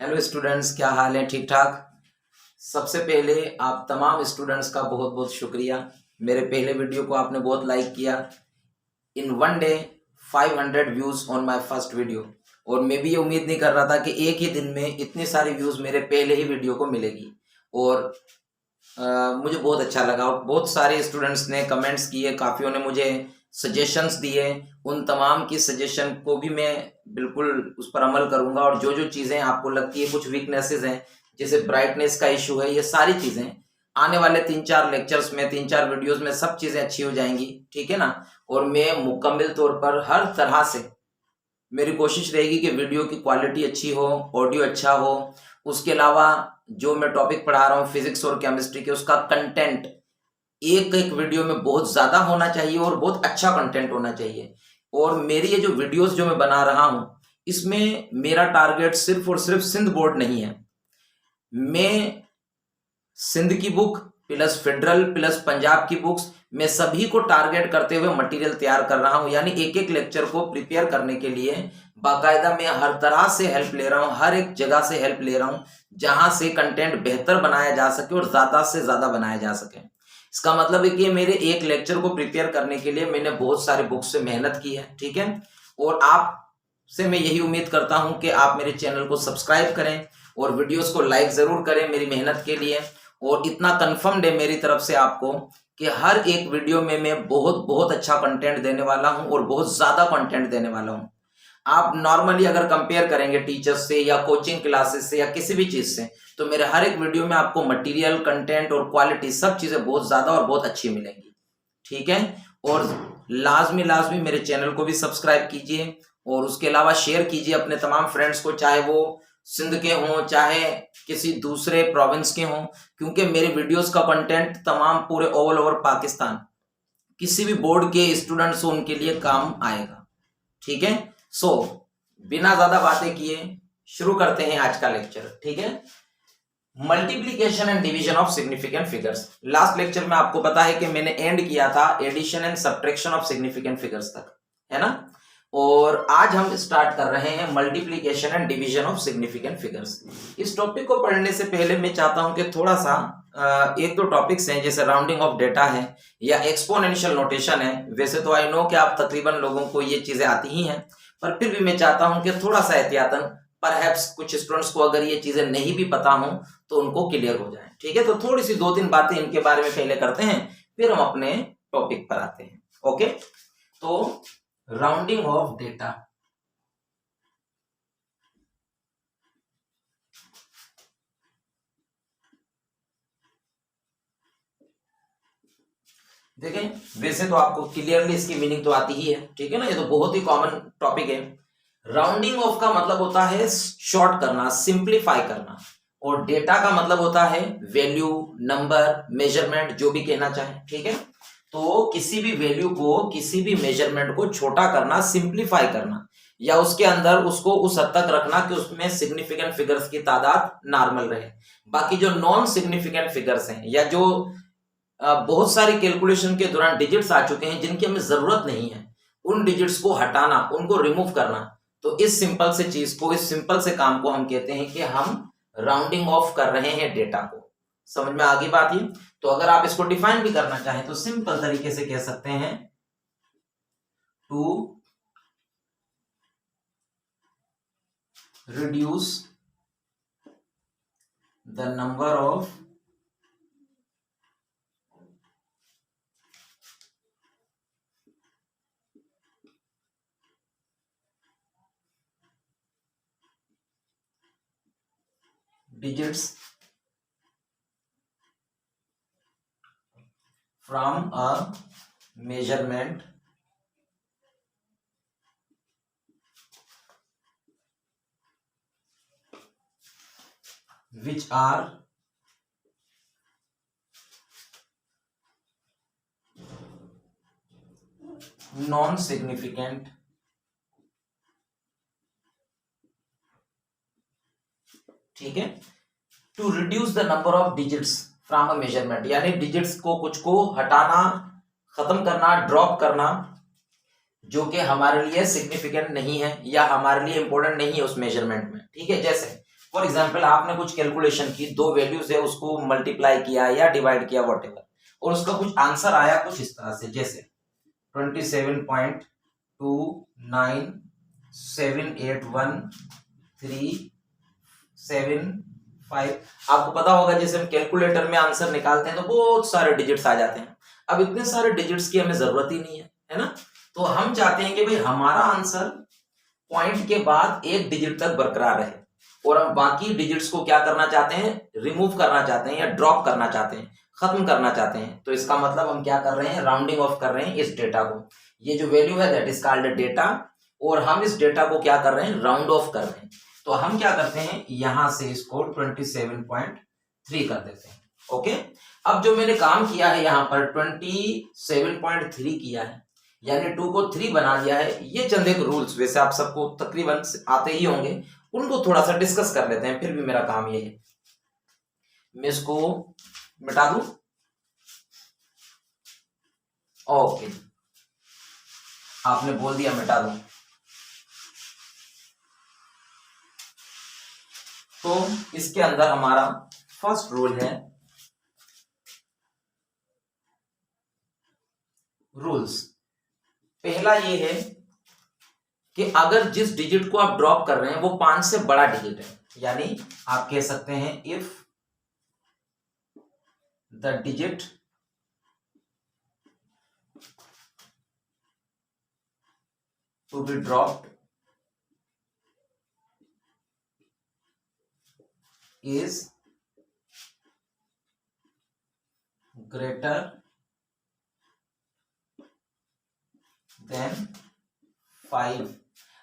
Hello students, क्या हाल है? ठीक ठाक। सबसे पहले आप तमाम स्टूडेंट्स का बहुत बहुत शुक्रिया। मेरे पहले वीडियो को आपने बहुत लाइक किया। In one day 500 views on my first video. और मैं भी ये उम्मीद नहीं कर रहा था कि एक ही दिन में इतनी सारी व्यूज मेरे पहले ही वीडियो को मिलेगी। और मुझे बहुत अच्छा लगा। और बहुत सारे स्टूडेंट्स ने कमेंट्स किए, काफ़ियों ने मुझे सजेशंस दिए। उन तमाम की सजेशन को भी मैं बिल्कुल उस पर अमल करूंगा। और जो जो चीज़ें आपको लगती है कुछ वीकनेसेस हैं, जैसे ब्राइटनेस का इशू है, ये सारी चीज़ें आने वाले 3-4 लेक्चर्स में, 3-4 वीडियोस में सब चीज़ें अच्छी हो जाएंगी। ठीक है ना? और मैं मुकम्मल तौर पर हर तरह से मेरी कोशिश रहेगी कि वीडियो की क्वालिटी अच्छी हो, ऑडियो अच्छा हो। उसके अलावा जो मैं टॉपिक पढ़ा रहा हूँ फिजिक्स और केमिस्ट्री के, उसका कंटेंट एक एक वीडियो में बहुत ज़्यादा होना चाहिए और बहुत अच्छा कंटेंट होना चाहिए। और मेरी ये जो वीडियोस जो मैं बना रहा हूँ, इसमें मेरा टारगेट सिर्फ और सिर्फ सिंध बोर्ड नहीं है। मैं सिंध की book plus federal plus Punjab की बुक्स, मैं सभी को टारगेट करते हुए मटेरियल तैयार कर रहा हूं। यानी एक एक लेक्चर को प्रिपेयर करने के लिए बाकायदा मैं हर तरह से हेल्प ले रहा हूं, हर एक जगह से हेल्प ले रहा हूं, जहां से कंटेंट बेहतर बनाया जा सके और ज्यादा से ज्यादा बनाया जा सके। इसका मतलब है कि मेरे एक लेक्चर को प्रिपेयर करने के लिए मैंने बहुत सारे बुक्स से मेहनत की है। ठीक है? और आप से मैं यही उम्मीद करता हूं कि आप मेरे चैनल को सब्सक्राइब करें और वीडियोस को लाइक जरूर करें मेरी मेहनत के लिए। और इतना कंफर्म्ड है मेरी तरफ से आपको कि हर एक वीडियो में मैं बहुत बहुत अच्छा कंटेंट देने वाला हूं और बहुत ज्यादा कंटेंट देने वाला हूं। आप नॉर्मली अगर कंपेयर करेंगे टीचर्स से या कोचिंग क्लासेस से या किसी भी चीज से, तो मेरे हर एक वीडियो में आपको मटेरियल, कंटेंट और क्वालिटी सब चीजें बहुत ज्यादा और बहुत अच्छी मिलेंगी। ठीक है? और लाजमी मेरे चैनल को भी सब्सक्राइब कीजिए और उसके अलावा शेयर कीजिए अपने तमाम फ्रेंड्स को, चाहे वो सिंध के हों चाहे किसी दूसरे प्रोविंस के हों, क्योंकि मेरे वीडियोस का कंटेंट तमाम पूरे ऑल ओवर पाकिस्तान किसी भी बोर्ड के स्टूडेंट्स हो उनके लिए काम आएगा। ठीक है? सो बिना ज्यादा बातें किए शुरू करते हैं आज का लेक्चर। ठीक है? Multiplication and division of significant figures. Last lecture में आपको पता है कि मैंने एंड किया था addition and subtraction of significant figures तक, है ना? और आज हम स्टार्ट कर रहे हैं multiplication and division of significant figures. इस टॉपिक को पढ़ने से पहले मैं चाहता हूं कि थोड़ा सा एक दो टॉपिक्स हैं, जैसे राउंडिंग ऑफ डेटा है या एक्सपोनेंशियल नोटेशन है। वैसे तो आई नो कि आप तकरीबन लोगों को ये चीजें आती ही हैं, पर फिर भी मैं चाहता हूं कि थोड़ा सा एहतियातन, परहैप्स कुछ स्टूडेंट्स को अगर ये चीजें नहीं भी पता हो तो उनको क्लियर हो जाए। ठीक है? तो थोड़ी सी 2-3 बातें इनके बारे में पहले करते हैं, फिर हम अपने टॉपिक पर आते हैं। ओके? तो राउंडिंग ऑफ डेटा। देखें, वैसे तो आपको क्लियरली इसकी मीनिंग तो आती ही है। ठीक है ना? ये तो बहुत ही कॉमन टॉपिक है। राउंडिंग ऑफ का मतलब होता है शॉर्ट करना, सिंप्लीफाई करना। और डेटा का मतलब होता है वैल्यू, नंबर, मेजरमेंट, जो भी कहना चाहे। ठीक है? तो किसी भी वैल्यू को, किसी भी मेजरमेंट को छोटा करना, सिंप्लीफाई करना, या उसके अंदर उसको उस हद तक रखना कि उसमें सिग्निफिकेंट फिगर्स की तादाद नॉर्मल रहे। बाकी जो नॉन सिग्निफिकेंट फिगर्स हैं या जो बहुत सारी कैलकुलेशन के दौरान डिजिट्स आ चुके हैं जिनकी हमें जरूरत नहीं है, उन डिजिट्स को हटाना, उनको रिमूव करना। तो इस सिंपल से चीज को, इस सिंपल से काम को हम कहते हैं कि हम राउंडिंग ऑफ कर रहे हैं डेटा को। समझ में आ गई बात ये? तो अगर आप इसको डिफाइन भी करना चाहें तो सिंपल तरीके से कह सकते हैं to reduce the number of digits from a measurement which are non-significant ठीक है? To reduce the number of digits from a measurement, यानी डिजिट्स को, कुछ को हटाना, खत्म करना, ड्रॉप करना, जो कि हमारे लिए सिग्निफिकेंट नहीं है या हमारे लिए इंपॉर्टेंट नहीं है उस मेजरमेंट में। ठीक है? जैसे फॉर एग्जाम्पल आपने कुछ कैलकुलेशन की, दो वैल्यूज है उसको मल्टीप्लाई किया या डिवाइड किया वॉटेवर, और उसका कुछ आंसर आया कुछ इस तरह से, जैसे 27.29781375। आपको पता होगा जैसे हम कैलकुलेटर में आंसर निकालते हैं तो बहुत सारे डिजिट्स आ जाते हैं। अब इतने सारे डिजिट्स की हमें जरूरत ही नहीं है ना। तो हम चाहते हैं कि भाई हमारा आंसर पॉइंट के बाद एक डिजिट तक बरकरार रहे, और हम बाकी डिजिट्स को क्या करना चाहते हैं, रिमूव करना चाहते हैं या ड्रॉप करना चाहते हैं, खत्म करना चाहते हैं। तो इसका मतलब हम क्या कर रहे हैं, राउंडिंग ऑफ कर रहे हैं इस डेटा को। ये जो वैल्यू है दैट इज कॉल्ड डेटा, और हम इस डेटा को क्या कर रहे हैं, राउंड ऑफ कर रहे हैं। तो हम क्या करते हैं, यहां से इसको 27.3 कर देते हैं। ओके, अब जो मैंने काम किया है यहाँ पर 27.3 किया है, यानी 2 को 3 बना दिया है। ये चंद एक रूल्स वैसे आप सबको तकरीबन आते ही होंगे, उनको थोड़ा सा डिस्कस कर लेते हैं। फिर भी मेरा काम ये है, मैं इसको मिटा दूं। ओके, आपने बोल दिया मिटा दूं, तो इसके अंदर हमारा फर्स्ट रूल है, रूल्स। पहला ये है कि अगर जिस डिजिट को आप ड्रॉप कर रहे हैं वो 5 से बड़ा डिजिट है, यानी आप कह सकते हैं if the digit to be dropped is greater than 5।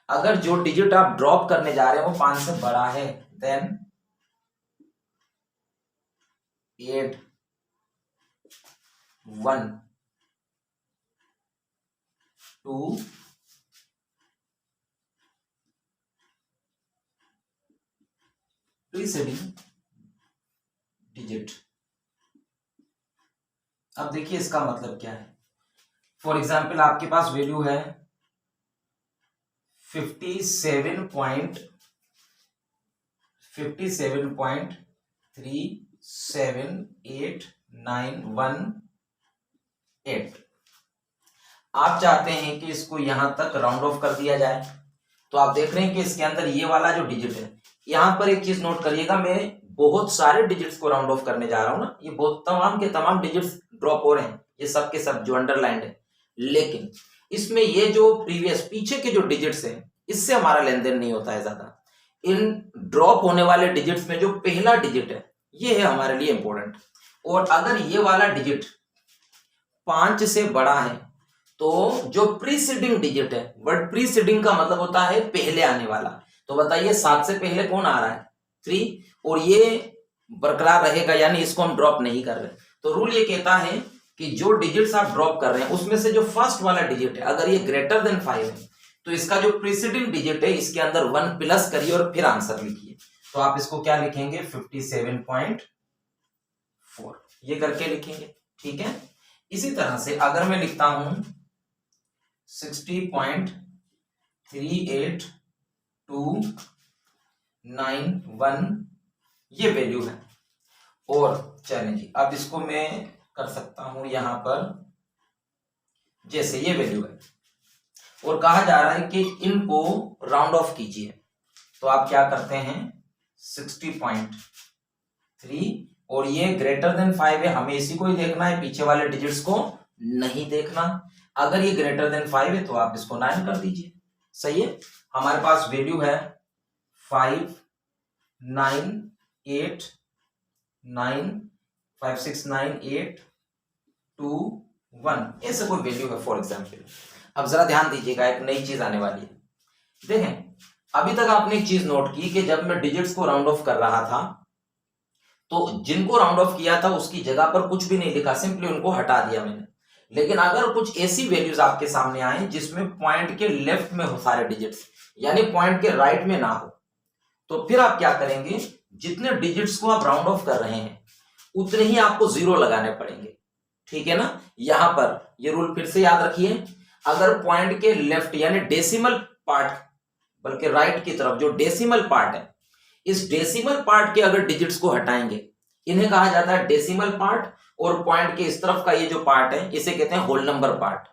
अगर जो डिजिट आप ड्रॉप करने जा रहे हैं वो 5 से बड़ा है, देन 8 1 2 प्रीसीडिंग डिजिट। अब देखिए इसका मतलब क्या है। फॉर एग्जाम्पल आपके पास वैल्यू है 57.37891 आप चाहते हैं कि इसको यहां तक राउंड ऑफ कर दिया जाए। तो आप देख रहे हैं कि इसके अंदर ये वाला जो डिजिट है, यहां पर एक चीज नोट करिएगा, मैं बहुत सारे डिजिट्स को राउंड ऑफ करने जा रहा हूं ना, ये बहुत तमाम के तमाम डिजिट्स ड्रॉप हो रहे हैं, ये सब के सब जो अंडरलाइंड है। लेकिन इसमें ये जो प्रीवियस पीछे के जो डिजिट्स हैं, इससे हमारा लेन देन नहीं होता है ज्यादा। इन ड्रॉप होने वाले डिजिट्स में जो पहला डिजिट है, ये है हमारे लिए इंपॉर्टेंट। और अगर ये वाला डिजिट 5 से बड़ा है तो जो प्रीसीडिंग डिजिट है, वर्ड प्रीसीडिंग का मतलब होता है पहले आने वाला। तो बताइए 7 से पहले कौन आ रहा है, 3, और ये बरकरार रहेगा, यानी इसको हम ड्रॉप नहीं कर रहे। तो रूल ये कहता है कि जो डिजिट्स आप ड्रॉप कर रहे हैं उसमें से जो फर्स्ट वाला डिजिट है, अगर ये ग्रेटर देन 5 है तो इसका जो प्रीसीडिंग डिजिट है इसके अंदर 1 प्लस करिए और फिर आंसर लिखिए। तो आप इसको क्या लिखेंगे, 57.4 ये करके लिखेंगे, ठीक है। इसी तरह से अगर मैं लिखता हूं 60.38291 ये वैल्यू है। और चलें जी, अब इसको मैं कर सकता हूं यहां पर, जैसे ये वैल्यू है और कहा जा रहा है कि इनको राउंड ऑफ कीजिए। तो आप क्या करते हैं, 60.3 और ये ग्रेटर देन 5 है, हमें इसी को ही देखना है, पीछे वाले डिजिट्स को नहीं देखना। अगर ये ग्रेटर देन 5 है तो आप इसको 9 कर दीजिए, सही है। हमारे पास वैल्यू है 5969821 ऐसे कोई वैल्यू है फॉर एग्जाम्पल। अब जरा ध्यान दीजिएगा, एक नई चीज आने वाली है। देखें, अभी तक आपने एक चीज नोट की कि जब मैं डिजिट्स को राउंड ऑफ कर रहा था तो जिनको राउंड ऑफ किया था उसकी जगह पर कुछ भी नहीं लिखा, सिंपली उनको हटा दिया मैंने। लेकिन अगर कुछ ऐसी वैल्यूज आपके सामने आए जिसमें पॉइंट के लेफ्ट में हो सारे डिजिट्स, यानी पॉइंट के राइट में ना हो, तो फिर आप क्या करेंगे, जितने डिजिट्स को आप राउंड ऑफ कर रहे हैं उतने ही आपको 0 लगाने पड़ेंगे, ठीक है ना। यहां पर ये रूल फिर से याद रखिए, अगर पॉइंट के लेफ्ट यानी डेसिमल पार्ट, बल्कि राइट की तरफ जो डेसिमल पार्ट है, इस डेसिमल पार्ट के अगर डिजिट्स को हटाएंगे, इन्हें कहा जाता है डेसिमल पार्ट, और पॉइंट के इस तरफ का ये जो पार्ट है इसे कहते हैं होल नंबर पार्ट।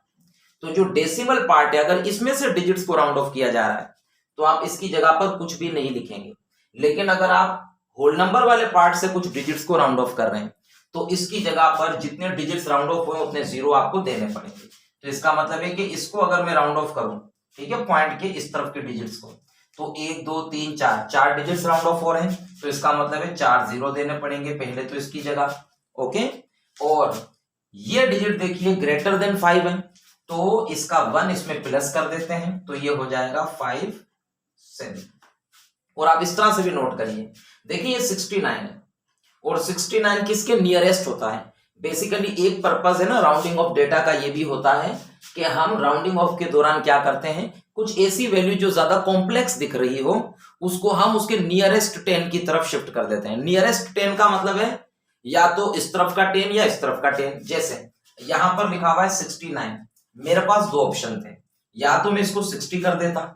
तो जो डेसिमल पार्ट है, अगर इसमें से डिजिट्स को राउंड ऑफ किया जा रहा है तो आप इसकी जगह पर कुछ भी नहीं लिखेंगे। लेकिन अगर आप होल नंबर वाले पार्ट से कुछ डिजिट्स को राउंड ऑफ कर रहे हैं तो इसकी जगह पर जितने डिजिट्स राउंड ऑफ हुए उतने जीरो आपको देने पड़ेंगे। तो इसका मतलब है कि इसको अगर मैं राउंड ऑफ करूं, ठीक है, पॉइंट के इस तरफ के डिजिट्स को, तो 1 2 3 4 4 डिजिट्स राउंड ऑफ हो रहे हैं, तो इसका मतलब है 4 जीरो देने पड़ेंगे पहले तो इसकी जगह। ओके, और ये डिजिट देखिए ग्रेटर देन 5 है, तो इसका 1 इसमें प्लस कर देते हैं, तो ये हो जाएगा 5 7। और आप इस तरह से भी नोट करिए, देखिए ये 69 है और 69 किसके नियरेस्ट होता है। बेसिकली एक पर्पस है ना राउंडिंग ऑफ डेटा का, ये भी होता है कि हम राउंडिंग ऑफ के दौरान क्या करते हैं, कुछ ऐसी वैल्यू जो ज्यादा कॉम्प्लेक्स दिख रही हो उसको हम उसके नियरेस्ट 10 की तरफ शिफ्ट कर देते हैं। नियरेस्ट 10 का मतलब है या तो इस तरफ का 10 या इस तरफ का 10। जैसे यहां पर लिखा हुआ है 69, मेरे पास दो ऑप्शन थे, या तो मैं इसको 60 कर देता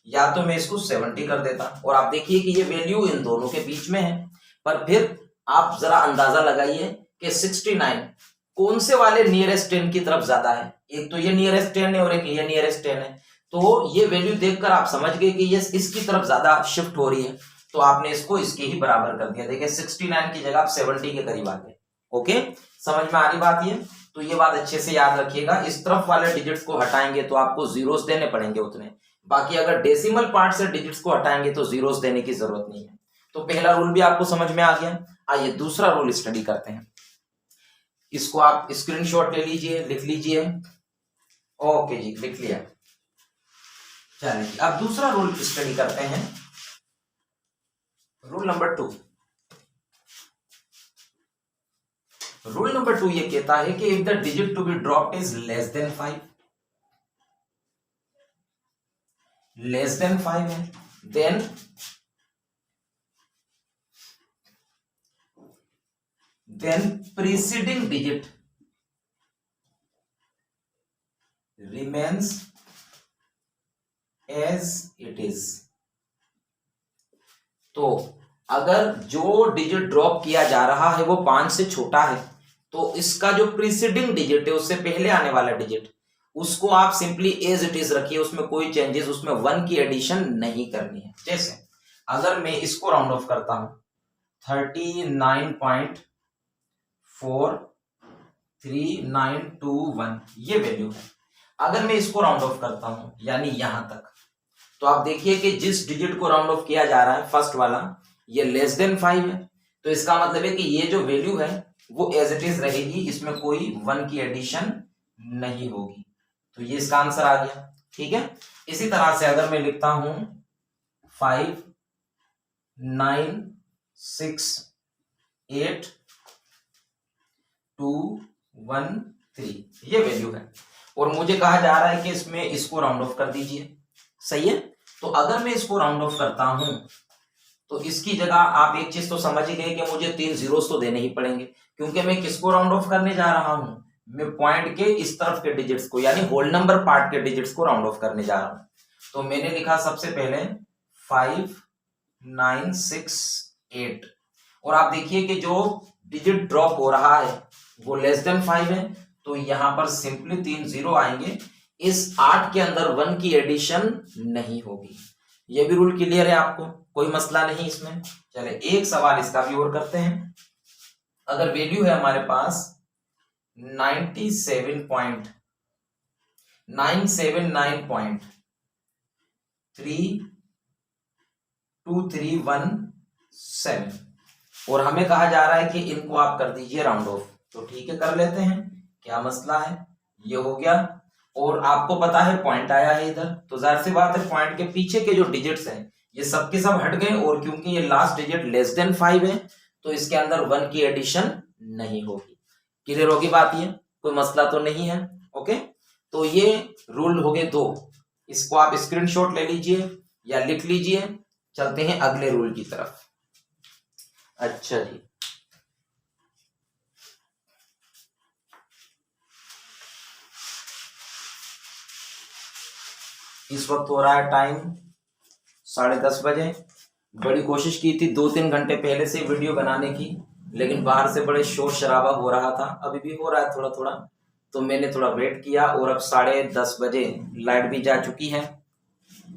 या तो मैं इसको 70 कर देता, और आप देखिए कि ये वैल्यू इन दोनों के बीच में है। पर फिर आप जरा अंदाजा लगाइए कि 69 कौन से वाले नियरेस्ट 10 की तरफ ज्यादा है। एक तो ये नियरेस्ट 10 है और एक ये नियरेस्ट 10 है, तो ये वैल्यू देखकर आप समझ गए कि ये इसकी तरफ ज्यादा शिफ्ट हो रही है, तो आपने इसको इसके ही बराबर कर दिया। देखिए 69 की जगह आप 70 के करीब आ गए। ओके, समझ में आ रही बात ये? तो ये बात अच्छे से याद रखिएगा, इस तरफ वाले डिजिट्स को हटाएंगे तो आपको जीरोस देने पड़ेंगे उतने, बाकी अगर डेसिमल पार्ट से डिजिट्स को हटाएंगे तो जीरोस देने की जरूरत नहीं है। तो पहला रूल भी आपको समझ में आ गया। आइए दूसरा रूल स्टडी करते हैं, इसको आप स्क्रीनशॉट ले लीजिए, लिख लीजिए। ओके जी, लिख लिया। चलिए अब दूसरा रूल स्टडी करते हैं, रूल नंबर 2। रूल नंबर 2 ये कहता है कि if the digit to be dropped is less than 5, less than 5 है, then preceding digit remains as it is। तो अगर जो डिजिट ड्रॉप किया जा रहा है वो 5 से छोटा है तो इसका जो प्रीसीडिंग डिजिट है, उससे पहले आने वाला डिजिट, उसको आप सिंपली एज इट इज रखिए, उसमें कोई चेंजेस, उसमें 1 की एडिशन नहीं करनी है। जैसे अगर मैं इसको राउंड ऑफ करता हूं 39.43921 ये वैल्यू है, अगर मैं इसको राउंड ऑफ करता हूं यानी यहां तक, तो आप देखिए कि जिस डिजिट को राउंड ऑफ किया जा रहा है फर्स्ट वाला, ये लेस देन 5 है, तो इसका मतलब है कि ये जो वैल्यू है वो एज इट इज रहेगी, इसमें कोई 1 की एडिशन नहीं होगी। तो ये इसका आंसर आ गया। ठीक है, इसी तरह से अगर मैं लिखता हूं 5968213 ये वैल्यू है, और मुझे कहा जा रहा है कि इसमें इसको राउंड ऑफ कर दीजिए। सही है, तो अगर मैं इसको राउंड ऑफ करता हूं तो इसकी जगह आप एक चीज तो समझ ही गए कि मुझे 3 जीरोस तो देने ही पड़ेंगे, क्योंकि मैं किसको राउंड ऑफ करने जा रहा हूं, मैं पॉइंट के इस तरफ के डिजिट्स को यानी होल नंबर पार्ट के डिजिट्स को राउंड ऑफ करने जा रहा हूं। तो मैंने लिखा सबसे पहले 5968, और आप देखिए कि जो डिजिट ड्रॉप हो रहा है वो लेस देन 5 है, तो यहां पर सिंपली 3 जीरो आएंगे, इस 8 के अंदर 1 की एडिशन नहीं होगी। ये भी रूल क्लियर है आपको, कोई मसला नहीं इसमें। चले एक सवाल इसका भी और करते हैं। अगर वैल्यू है हमारे पास 979.32317 और हमें कहा जा रहा है कि इनको आप कर दीजिए राउंड ऑफ, तो ठीक है कर लेते हैं, क्या मसला है। ये हो गया, और आपको पता है पॉइंट आया है इधर, तो जाहिर सी बात है पॉइंट के पीछे के जो डिजिट्स हैं ये सब के सब हट गए, और क्योंकि ये लास्ट डिजिट लेस देन 5 है तो इसके अंदर 1 की एडिशन नहीं होगी। क्लियर होगी बात, ये कोई मसला तो नहीं है। ओके, तो ये रूल हो गए 2, इसको आप स्क्रीनशॉट ले लीजिए या लिख लीजिए। चलते हैं अगले रूल की तरफ। अच्छा जी, इस वक्त हो रहा है टाइम 10:30 बजे, बड़ी कोशिश की थी 2-3 घंटे पहले से वीडियो बनाने की, लेकिन बाहर से बड़े शोर शराबा हो रहा था, अभी भी हो रहा है थोड़ा थोड़ा, तो मैंने थोड़ा वेट किया और अब 10:30 बजे लाइट भी जा चुकी है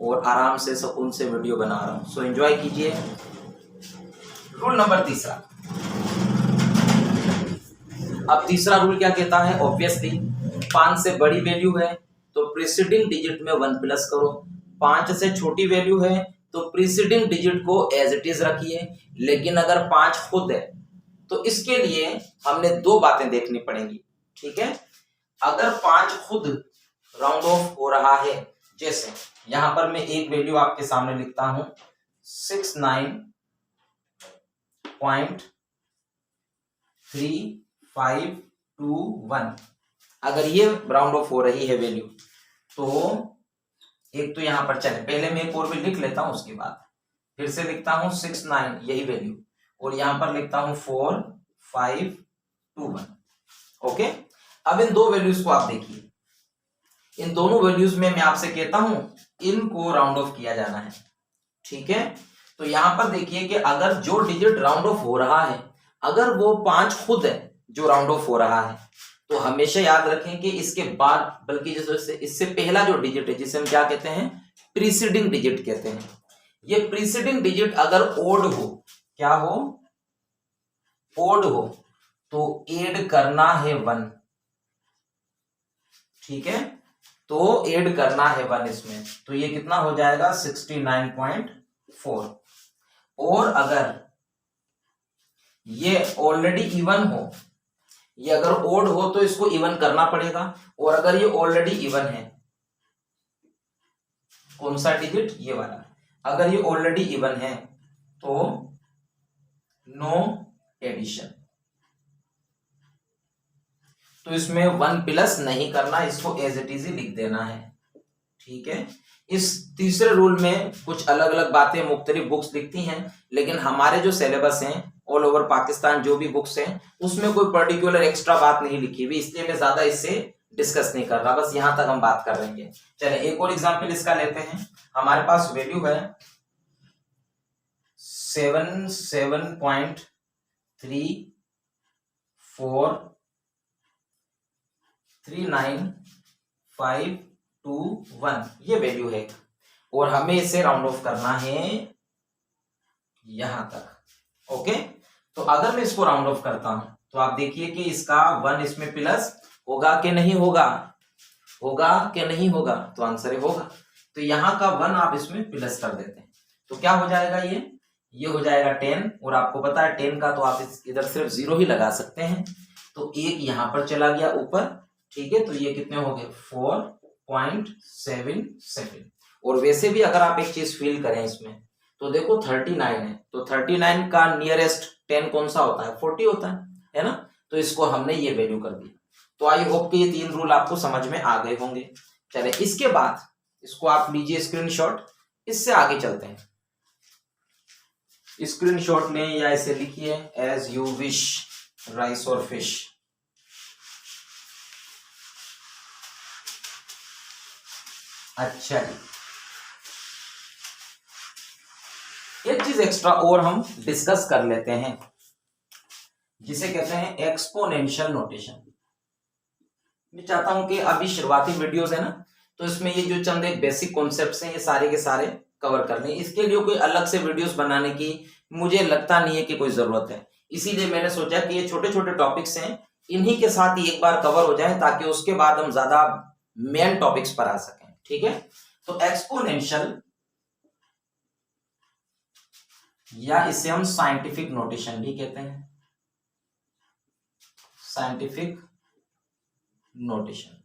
और आराम से सुकून से वीडियो बना रहा हूँ। सो एंजॉय कीजिए। Rule number 3। अब तीसरा रूल क्या कहता है? ऑब्वियसली 5 से बड़ी वैल्यू है तो प्रीसीडिंग डिजिट में 1 प्लस करो, 5 से छोटी वैल्यू है तो प्रीसीडिंग डिजिट को एज इट इज रखिए। लेकिन अगर 5 खुद है तो इसके लिए हमने 2 बातें देखनी पड़ेंगी, ठीक है? अगर 5 खुद राउंड ऑफ हो रहा है, जैसे यहां पर मैं एक वैल्यू आपके सामने लिखता हूं 69.3521, अगर ये राउंड ऑफ हो रही है वैल्यू तो एक तो यहां पर चले, पहले मैं एक और भी लिख लेता हूं, उसके बाद फिर से लिखता हूं 69 यही वैल्यू और यहां पर लिखता हूं 4521। ओके, अब इन 2 वैल्यूज को आप देखिए, इन दोनों वैल्यूज में मैं आपसे कहता हूं इनको राउंड ऑफ किया जाना है, ठीक है? तो यहां पर देखिए कि अगर जो डिजिट राउंड ऑफ हो रहा है, अगर वो 5 खुद है जो राउंड ऑफ हो रहा है, तो हमेशा याद रखें कि इसके बाद, बल्कि जैसे इससे पहला जो डिजिट है जिसे हम क्या कहते हैं? प्रीसीडिंग डिजिट कहते हैं। ये प्रीसीडिंग डिजिट अगर ओड हो, क्या हो? ओड हो, तो ऐड करना है 1, ठीक है? तो ऐड करना है 1 इसमें, तो ये कितना हो जाएगा? 69.4। और अगर ये ऑलरेडी इवन हो, ये अगर ओड हो तो इसको इवन करना पड़ेगा, और अगर ये ऑलरेडी इवन है, कौन सा डिजिट? ये वाला, अगर ये ऑलरेडी इवन है तो नो एडिशन, तो इसमें 1 प्लस नहीं करना, इसको एज इट इज लिख देना है, ठीक है? इस तीसरे रूल में कुछ अलग अलग बातें मुख्तलिफ बुक्स लिखती हैं, लेकिन हमारे जो सिलेबस हैं ऑल ओवर पाकिस्तान जो भी बुक्स हैं उसमें कोई पर्टिकुलर एक्स्ट्रा बात नहीं लिखी हुई, इसलिए मैं ज्यादा इससे डिस्कस नहीं कर रहा, बस यहां तक हम बात कर रहे हैं। चले एक और एग्जांपल इसका लेते हैं। हमारे पास वैल्यू है 77.3439.521, ये वैल्यू है और हमें इसे राउंड ऑफ करना है यहां तक। ओके, तो अगर मैं इसको राउंड ऑफ करता हूं तो आप देखिए कि इसका 1 इसमें प्लस होगा कि नहीं होगा? होगा कि नहीं होगा? तो आंसर है होगा। तो यहां का 1 आप इसमें प्लस कर देते हैं तो क्या हो जाएगा? ये हो जाएगा 10, और आपको पता है 10 का तो आप इधर सिर्फ 0 ही लगा सकते हैं, तो 1 यहां पर चला गया ऊपर, ठीक है? तो ये कितने हो गए? 4.77। और वैसे भी अगर आप एक चीज फील करें इसमें तो देखो 39 है, तो 39 का नियरेस्ट 10 कौन सा होता है? 40 होता है ना? तो इसको हमने ये वैल्यू कर दी। तो आई होप कि ये 3 रूल आपको समझ में आ गए होंगे। चले इसके बाद इसको आप लीजिए स्क्रीनशॉट, इससे आगे चलते हैं। स्क्रीनशॉट लें या इसे लिखिए एज यू विश, राइस और फिश। अच्छा जी, एक चीज एक्स्ट्रा और हम डिस्कस कर लेते हैं जिसे कहते हैं एक्सपोनेंशियल नोटेशन। मैं चाहता हूं कि अभी शुरुआती वीडियोस है ना, तो इसमें ये जो चंद एक बेसिक कॉन्सेप्ट्स हैं ये सारे के सारे कवर कर लें। इसके लिए कोई अलग से वीडियोस बनाने की मुझे लगता नहीं है कि कोई जरूरत है, इसीलिए मैंने सोचा कि ये छोटे छोटे टॉपिक्स हैं, इन्हीं के साथ ही एक बार कवर हो जाए ताकि उसके बाद हम ज्यादा मेन टॉपिक्स पर आ सकें, ठीक है? तो एक्सपोनेंशियल, या इसे हम साइंटिफिक नोटेशन भी कहते हैं, साइंटिफिक नोटेशन।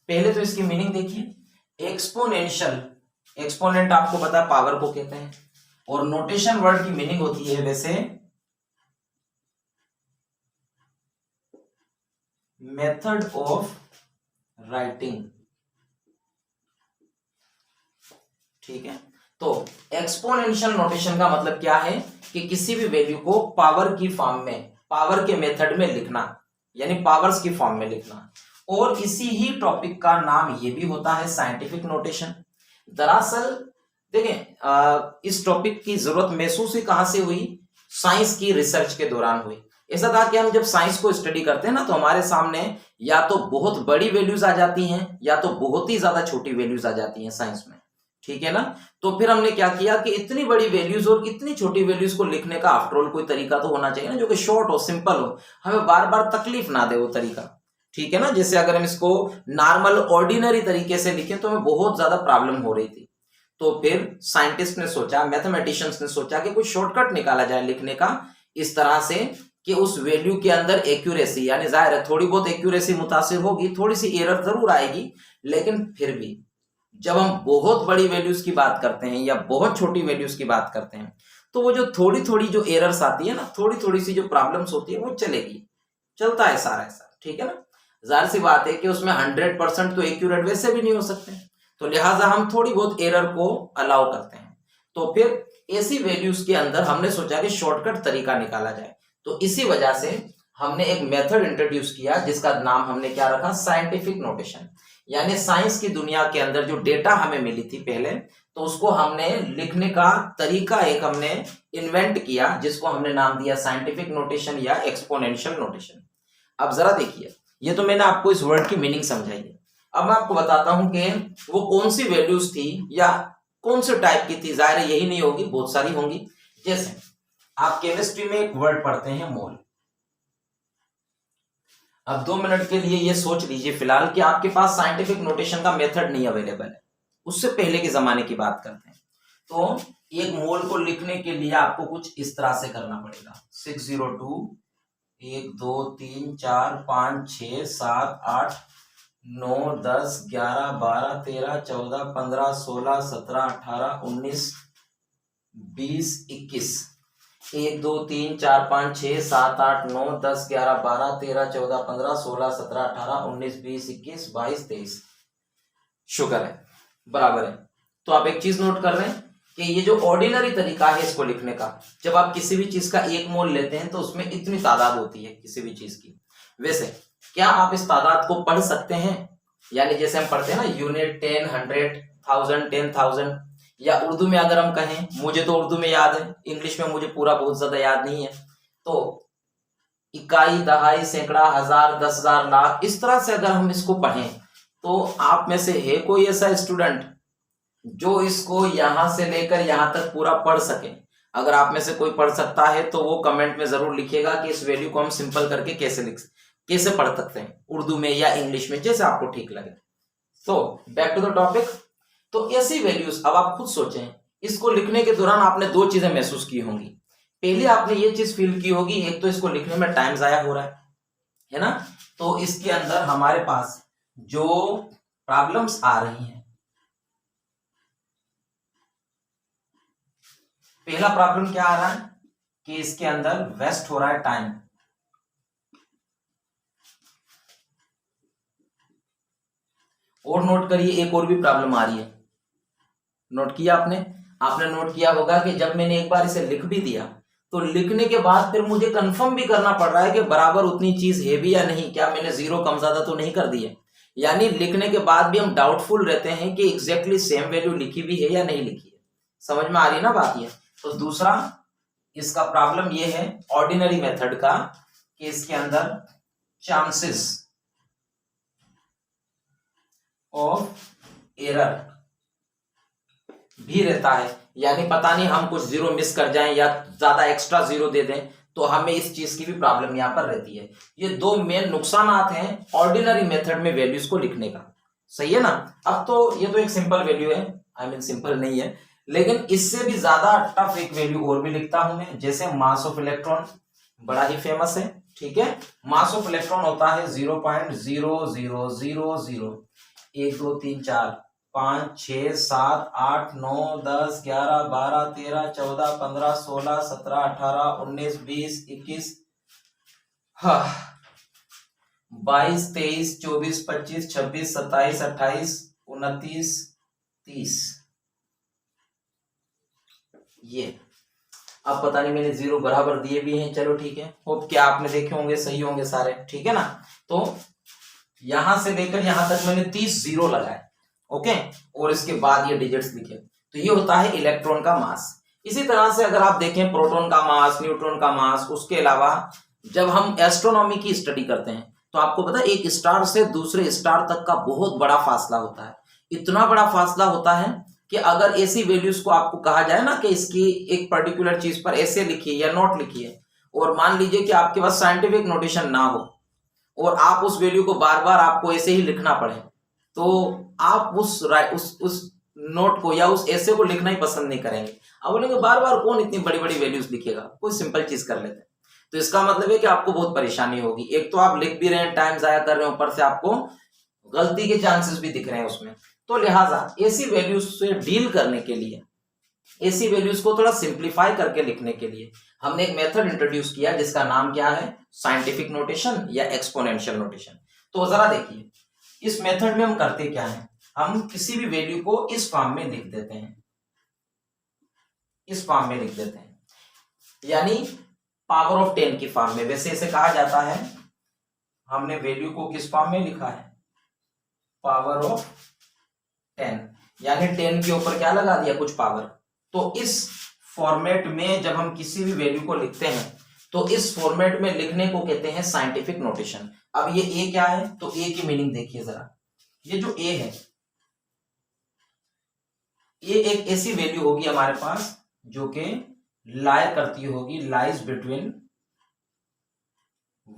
पहले तो इसकी मीनिंग देखिए। एक्सपोनेंशियल, एक्सपोनेंट आपको पता है पावर को कहते हैं, और नोटेशन वर्ड की मीनिंग होती है वैसे मेथड ऑफ राइटिंग, ठीक है? तो एक्सपोनेंशियल नोटेशन का मतलब क्या है कि किसी भी वैल्यू को पावर की फॉर्म में, पावर के मेथड में लिखना, यानी पावर्स की फॉर्म में लिखना। और इसी ही टॉपिक का नाम ये भी होता है साइंटिफिक नोटेशन। दरअसल देखें, इस टॉपिक की जरूरत महसूस ही कहां से हुई, साइंस की रिसर्च के दौरान हुई। ऐसा था कि हम जब साइंस को स्टडी करते हैं ना, तो हमारे सामने या तो बहुत बड़ी वैल्यूज आ जाती हैं या तो बहुत ही ज्यादा छोटी वैल्यूज आ जाती हैं साइंस में, ठीक है ना। तो फिर हमने क्या किया कि इतनी बड़ी वैल्यूज और इतनी छोटी वैल्यूज को लिखने का आफ्टरऑल कोई तरीका तो होना चाहिए ना, जो कि शॉर्ट हो, सिंपल हो, हमें बार बार तकलीफ ना दे वो तरीका, ठीक है ना। जैसे अगर हम इसको नॉर्मल ऑर्डिनरी तरीके से लिखें तो हमें बहुत ज्यादा प्रॉब्लम हो रही थी। तो फिर साइंटिस्ट ने सोचा, मैथमेटिशियंस ने सोचा कि कुछ शॉर्टकट निकाला जाए लिखने का, इस तरह से कि उस वैल्यू के अंदर एक्यूरेसी, यानी जाहिर है थोड़ी बहुत एक्यूरेसी मुतासिर होगी, थोड़ी सी एरर जरूर आएगी, लेकिन फिर भी जब हम बहुत बड़ी वैल्यूज की बात करते हैं या बहुत छोटी वैल्यूज की बात करते हैं, तो वो जो थोड़ी थोड़ी जो एरर्स आती है ना, थोड़ी थोड़ी सी जो प्रॉब्लम्स होती है वो चलेगी, चलता है सारा ऐसा, ठीक है ना। जाहिर सी बात है कि उसमें 100% तो एक्यूरेट वैसे भी नहीं हो सकते, तो लिहाजा हम थोड़ी बहुत एरर को अलाउ करते हैं। तो फिर ऐसी वैल्यूज के अंदर हमने सोचा कि शॉर्टकट तरीका निकाला जाए, तो इसी वजह से हमने एक मेथड इंट्रोड्यूस किया जिसका नाम हमने क्या रखा, साइंटिफिक नोटेशन। यानी साइंस की दुनिया के अंदर जो डेटा हमें मिली थी पहले, तो उसको हमने लिखने का तरीका एक हमने इन्वेंट किया, जिसको हमने नाम दिया साइंटिफिक नोटेशन या एक्सपोनेंशियल नोटेशन। अब जरा देखिए, ये तो मैंने आपको इस वर्ड की मीनिंग समझाई है। अब मैं आपको बताता हूं कि वो कौन सी वैल्यूज थी या कौन से टाइप की थी। जाहिर है यही नहीं होगी, बहुत सारी होंगी। जैसे आप केमिस्ट्री में एक वर्ड पढ़ते हैं मोल। अब 2 मिनट के लिए ये सोच लीजिए फिलहाल कि आपके पास साइंटिफिक नोटेशन का मेथड नहीं अवेलेबल है, उससे पहले के जमाने की बात करते हैं। तो एक मोल को लिखने के लिए आपको कुछ इस तरह से करना पड़ेगा, 602 1 2 3 4 5 6 7 8 9 10 11 12 13 14 15 16 17 18 19 20 21 1 2 3 4 5 6 7 8 9 10 11 12 13 14 15 16 17 18 19 20 21 22 23। शुक्र है, बराबर है। तो आप एक चीज नोट कर रहे हैं कि ये जो ऑर्डिनरी तरीका है इसको लिखने का, जब आप किसी भी चीज का एक मोल लेते हैं तो उसमें इतनी तादाद होती है किसी भी चीज की। वैसे क्या आप इस तादाद को पढ़ सकते हैं? यानी जैसे हम पढ़ते हैं ना, यूनिट, 10, 100, 1000, 10,000, या उर्दू में अगर हम कहें, मुझे तो उर्दू में याद है, इंग्लिश में मुझे पूरा बहुत ज्यादा याद नहीं है, तो इकाई, दहाई, सैकड़ा, हजार, 10,000, लाख, इस तरह से अगर हम इसको पढ़ें, तो आप में से है कोई ऐसा स्टूडेंट जो इसको यहां से लेकर यहां तक पूरा पढ़ सके? अगर आप में से कोई पढ़ सकता है तो वो कमेंट में जरूर लिखिएगा कि इस वैल्यू को हम सिंपल करके कैसे पढ़ सकते हैं, उर्दू में या इंग्लिश में, जैसे आपको ठीक लगे। तो बैक टू द टॉपिक। तो ऐसी वैल्यूज, अब आप खुद सोचें, इसको लिखने के दौरान आपने 2 चीजें महसूस की होंगी। पहले आपने ये चीज फील की होगी, एक तो इसको लिखने में टाइम जाया हो रहा है ना। तो इसके अंदर हमारे पास जो प्रॉब्लम्स आ रही हैं, पहला प्रॉब्लम क्या आ रहा है कि इसके अंदर वेस्ट हो रहा है टाइम। और नोट करिए, एक और भी प्रॉब्लम आ रही है। नोट किया आपने नोट किया होगा कि जब मैंने एक बार इसे लिख भी दिया, तो लिखने के बाद फिर मुझे कंफर्म भी करना पड़ रहा है कि बराबर उतनी चीज है भी या नहीं, क्या मैंने जीरो कम ज्यादा तो नहीं कर दी है। यानी लिखने के बाद भी हम डाउटफुल रहते हैं कि एग्जैक्टली सेम वैल्यू लिखी भी है या नहीं लिखी है। समझ में आ रही है ना बात ये? तो दूसरा इसका प्रॉब्लम ये है ऑर्डिनरी मेथड का, कि इसके अंदर चांसेस ऑफ एरर भी रहता है। यानी पता नहीं हम कुछ जीरो मिस कर जाएं या ज्यादा एक्स्ट्रा जीरो दे दें, तो हमें इस चीज की भी प्रॉब्लम यहां पर रहती है। ये 2 मेन नुकसान हैं ऑर्डिनरी मेथड में वैल्यूज को लिखने का। सही है ना। अब तो ये तो एक सिंपल वैल्यू है, आई मीन सिंपल नहीं है, लेकिन इससे भी ज्यादा टफ एक वैल्यू और भी लिखता हूं मैं, जैसे मास ऑफ इलेक्ट्रॉन, बड़ा ही फेमस है, ठीक है। मास ऑफ इलेक्ट्रॉन होता है 0.0000 1 2 3 4 5 6 7 8 9 10 11 12 13 14 15 16 17 18 19 20 21 22 23 24 25 26 27 28 29 30। ये अब पता नहीं मैंने जीरो बराबर दिए भी हैं, चलो ठीक है, होप क्या आपने देखे होंगे सही होंगे सारे, ठीक है ना। तो यहां से लेकर यहां तक मैंने 30 जीरो लगाए, ओके, और इसके बाद ये डिजिट्स लिखे। तो ये होता है इलेक्ट्रॉन का मास। इसी तरह से अगर आप देखें प्रोटॉन का मास, न्यूट्रॉन का मास, उसके अलावा जब हम एस्ट्रोनॉमी की स्टडी करते हैं तो आपको पता है एक स्टार से दूसरे स्टार तक का बहुत बड़ा फासला होता है। इतना बड़ा फासला होता है कि अगर ऐसी वैल्यूज को आपको कहा जाए ना कि इसकी एक पर्टिकुलर चीज पर ऐसे लिखिए या नोट लिखिए, और मान लीजिए कि आपके पास साइंटिफिक नोटेशन ना हो और आप उस वैल्यू को बार बार आपको ऐसे ही लिखना पड़े, तो आप उस नोट को या उस ऐसे को लिखना ही पसंद नहीं करेंगे। आप बोलेंगे बार बार कौन इतनी बड़ी बड़ी वैल्यूज लिखेगा, कोई सिंपल चीज कर लेते हैं। तो इसका मतलब है कि आपको बहुत परेशानी होगी। एक तो आप लिख भी रहे हैं, टाइम जाया कर रहे हैं, ऊपर से आपको गलती के चांसेस भी दिख रहे हैं उसमें। तो लिहाजा ऐसी वैल्यूज से डील करने के लिए, ऐसी वैल्यूज को थोड़ा सिंप्लीफाई करके लिखने के लिए हमने एक मेथड इंट्रोड्यूस किया जिसका नाम क्या है, साइंटिफिक नोटेशन या एक्सपोनेंशियल नोटेशन। तो जरा देखिए इस मेथड में हम करते क्या है, हम किसी भी वैल्यू को इस फॉर्म में लिख देते हैं, इस फॉर्म में लिख देते हैं, यानी पावर ऑफ 10 की फॉर्म में। वैसे इसे कहा जाता है, हमने वैल्यू को किस फॉर्म में लिखा है, पावर ऑफ 10, यानी 10 के ऊपर क्या लगा दिया, कुछ पावर। तो इस फॉर्मेट में जब हम किसी भी वैल्यू को लिखते हैं तो इस फॉर्मेट में लिखने को कहते हैं साइंटिफिक नोटेशन। अब ये ए क्या है, तो ए की मीनिंग देखिए जरा। ये जो ए है, ये एक ऐसी वैल्यू होगी हमारे पास जो कि लाई करती होगी, लाइज बिटवीन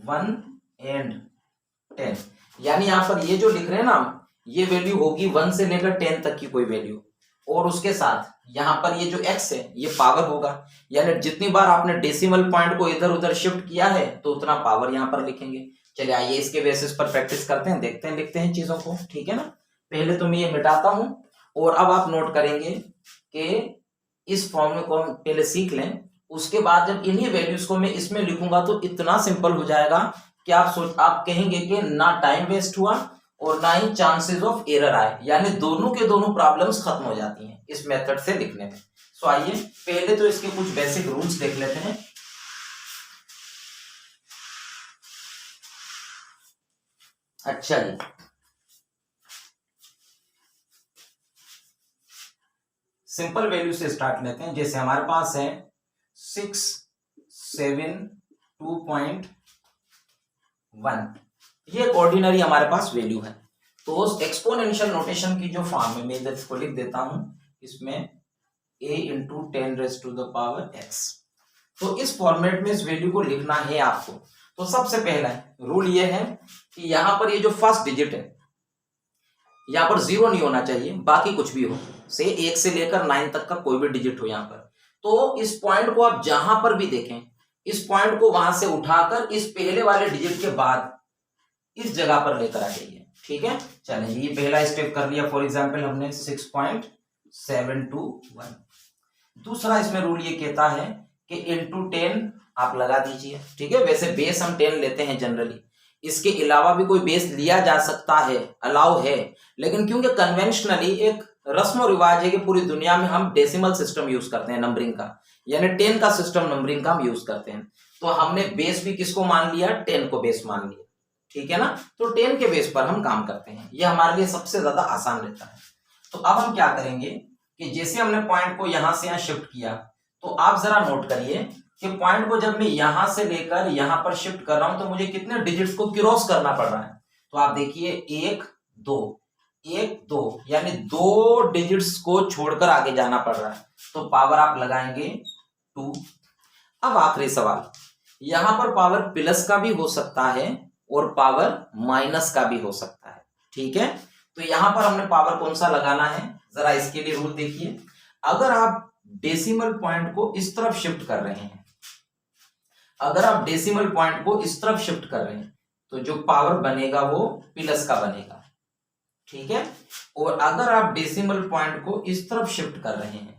1 एंड 10, यानी यहां पर ये जो लिख रहे हैं ना, ये वैल्यू होगी 1 से लेकर 10 तक की कोई वैल्यू, और उसके साथ यहां पर ये जो x है ये पावर होगा, यानी जितनी बार आपने डेसिमल पॉइंट को इधर उधर शिफ्ट किया है तो उतना पावर यहां पर लिखेंगे। चलिए आइए इसके बेसिस पर प्रैक्टिस करते हैं, देखते हैं, लिखते हैं चीजों को, ठीक है ना। पहले तो मैं ये मिटाता हूं और अब आप नोट करेंगे कि इस फॉर्मूले को हम पहले सीख लें, उसके बाद जब इन्हीं वैल्यूज को मैं इसमें लिखूंगा तो इतना सिंपल हो जाएगा कि आप कहेंगे कि ना टाइम वेस्ट हुआ और ना ही चांसेस ऑफ एरर आए, यानी दोनों के दोनों प्रॉब्लम्स खत्म हो जाती हैं इस मेथड से लिखने में। सो आइए पहले तो इसके कुछ बेसिक रूल्स देख लेते हैं। अच्छा जी, सिंपल वैल्यू से स्टार्ट लेते हैं। जैसे हमारे पास है 672.1, ये एक ऑर्डिनरी हमारे पास वैल्यू है। तो उस एक्सपोनेंशियल नोटेशन की जो फॉर्म है मैं इधर इसको लिख देता हूं, इसमें a इंटू 10⁻⁻x। तो इस फॉर्मेट में इस वैल्यू को लिखना है आपको। तो सबसे पहला रूल ये है कि यहां पर ये जो फर्स्ट डिजिट है यहां पर 0 नहीं होना चाहिए, बाकी कुछ भी हो, से 1 से लेकर 9 तक का कोई भी डिजिट हो यहां पर। तो इस पॉइंट को आप जहां पर भी देखें, इस पॉइंट को वहां से उठाकर इस पहले वाले डिजिट के बाद इस जगह पर लेकर आ जाइए, ठीक है। चलिए ये पहला स्टेप कर लिया, फॉर एग्जांपल हमने 6.721। दूसरा इसमें रूल ये कहता है कि इंटू 10 आप लगा दीजिए, ठीक है। वैसे बेस हम 10 लेते हैं जनरली, इसके अलावा भी कोई बेस लिया जा सकता है, अलाउ है, लेकिन क्योंकि कन्वेंशनली एक रस्म और रिवाज है कि पूरी दुनिया में हम डेसिमल सिस्टम यूज करते हैं नंबरिंग का, यानी 10 का सिस्टम नंबरिंग का हम यूज करते हैं। तो हमने बेस भी किसको मान लिया, 10 को बेस मान लिया, ठीक है ना। तो 10 के बेस पर हम काम करते हैं, ये हमारे लिए सबसे ज्यादा आसान रहता है। तो अब हम क्या करेंगे कि जैसे हमने पॉइंट को यहां से यहां शिफ्ट किया, तो आप जरा नोट करिए कि पॉइंट को जब मैं यहां से लेकर यहां पर शिफ्ट कर रहा हूं तो मुझे कितने डिजिट्स को क्रॉस करना पड़ रहा है। तो आप देखिए 1 2 1 2, यानी 2 डिजिट्स को छोड़कर आगे जाना पड़ रहा है। तो पावर आप लगाएंगे 2। अब आखिरी सवाल, यहां पर पावर प्लस का भी हो सकता है और पावर माइनस का भी हो सकता है, ठीक है। तो यहां पर हमने पावर कौन सा लगाना है, जरा इसके लिए रूल देखिए। अगर आप डेसिमल पॉइंट को इस तरफ शिफ्ट कर रहे हैं, अगर आप डेसिमल पॉइंट को इस तरफ शिफ्ट कर रहे हैं तो जो पावर बनेगा वो प्लस का बनेगा, ठीक है। और अगर आप डेसिमल पॉइंट को इस तरफ शिफ्ट कर रहे हैं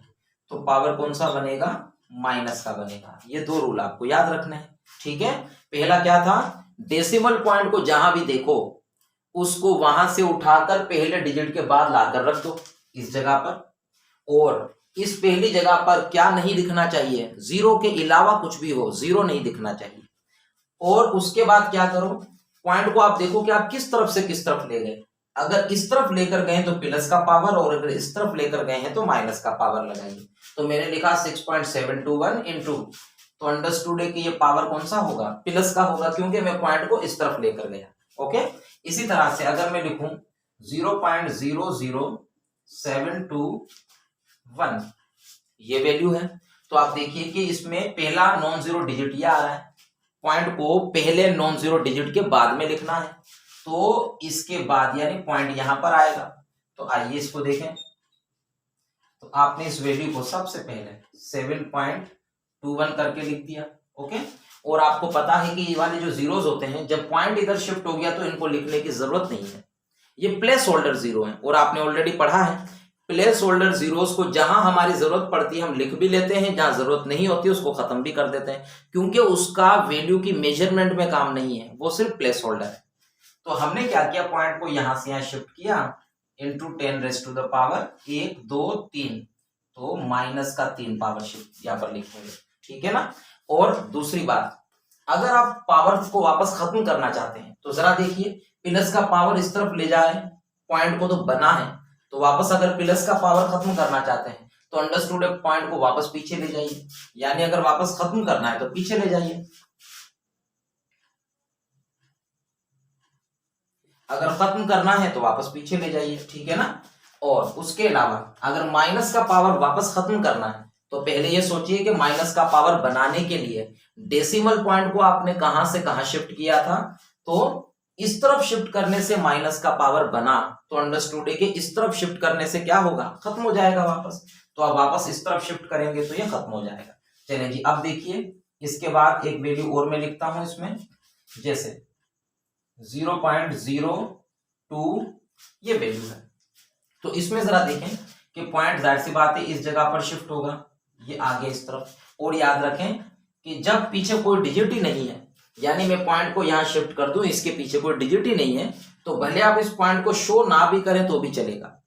तो पावर कौन सा बनेगा, माइनस का बनेगा। ये 2 रूल आपको याद रखने हैं, ठीक है। पहला क्या था, डेसिमल पॉइंट को जहां भी देखो उसको वहां से उठाकर पहले डिजिट के बाद लाकर रख दो इस जगह पर, और इस पहली जगह पर क्या नहीं दिखना चाहिए, 0 के अलावा कुछ भी हो, 0 नहीं दिखना चाहिए। और उसके बाद क्या करो, पॉइंट को आप देखो कि आप किस तरफ से किस तरफ ले गए। अगर इस तरफ लेकर गए तो प्लस का पावर, और अगर इस तरफ लेकर गए हैं तो माइनस का पावर लगाइए। तो मैंने लिखा 6.721 इंटू, तो अंडरस्टूड है कि ये पावर कौन सा होगा, प्लस का होगा, क्योंकि मैं पॉइंट को इस तरफ लेकर गया। ओके, इसी तरह से अगर मैं लिखूं 0.00721 ये वैल्यू है, तो आप देखिए कि इसमें पहला नॉन जीरो डिजिट ये आ रहा है। पॉइंट को पहले नॉन जीरो डिजिट के बाद में लिखना है, तो इसके बाद यानी पॉइंट यहां पर आएगा। तो आइए इसको देखें। तो आपने इस वैल्यू को सबसे पहले 7.21 करके लिख दिया। ओके, और आपको पता है कि ये वाले जो जीरोस होते हैं, जब पॉइंट इधर शिफ्ट हो गया तो इनको लिखने की जरूरत नहीं है, ये प्लेस होल्डर जीरो है। और आपने ऑलरेडी पढ़ा है प्लेस होल्डर जीरोस को जहां हमारी जरूरत पड़ती है हम लिख भी लेते हैं, जहां जरूरत नहीं होती उसको खत्म भी कर देते हैं, क्योंकि उसका वैल्यू की मेजरमेंट में काम नहीं है, वो सिर्फ प्लेस होल्डर है। तो हमने क्या किया, पॉइंट को यहां से यहां शिफ्ट किया, इंटू 10⁻⁴ 1 2 3, तो माइनस का 3 पावर शिफ्ट यहां पर लिखेंगे, ठीक है ना। और दूसरी बात, अगर आप पावर को वापस खत्म करना चाहते हैं तो जरा देखिए, प्लस का पावर इस तरफ ले जाए, पॉइंट को तो बना है, तो वापस अगर प्लस का पावर खत्म करना चाहते हैं तो अंडरस्टूड पॉइंट को वापस पीछे ले जाइए, यानी अगर वापस खत्म करना है तो पीछे ले जाइए, अगर खत्म करना है तो वापस पीछे ले जाइए, ठीक है ना। और उसके अलावा अगर माइनस का पावर वापस खत्म करना है तो पहले ये सोचिए कि माइनस का पावर बनाने के लिए डेसिमल पॉइंट को आपने कहां से कहां शिफ्ट किया था, तो इस तरफ शिफ्ट करने से माइनस का पावर बना, तो अंडरस्टूड है कि इस तरफ शिफ्ट करने से क्या होगा, खत्म हो जाएगा वापस। तो आप वापस इस तरफ शिफ्ट करेंगे तो ये खत्म हो जाएगा। चलिए जी, अब देखिए इसके बाद एक वैल्यू और मैं लिखता हूं इसमें, जैसे 0.02 ये वैल्यू है। तो इसमें जरा देखें कि पॉइंट जाहिर सी बात है इस जगह पर शिफ्ट होगा, ये आगे इस तरफ। और याद रखें कि जब पीछे कोई डिजिट ही नहीं है, यानी मैं पॉइंट को यहां शिफ्ट कर दूं, इसके पीछे कोई डिजिट ही नहीं है, तो भले आप इस पॉइंट को शो ना भी करें तो भी चलेगा।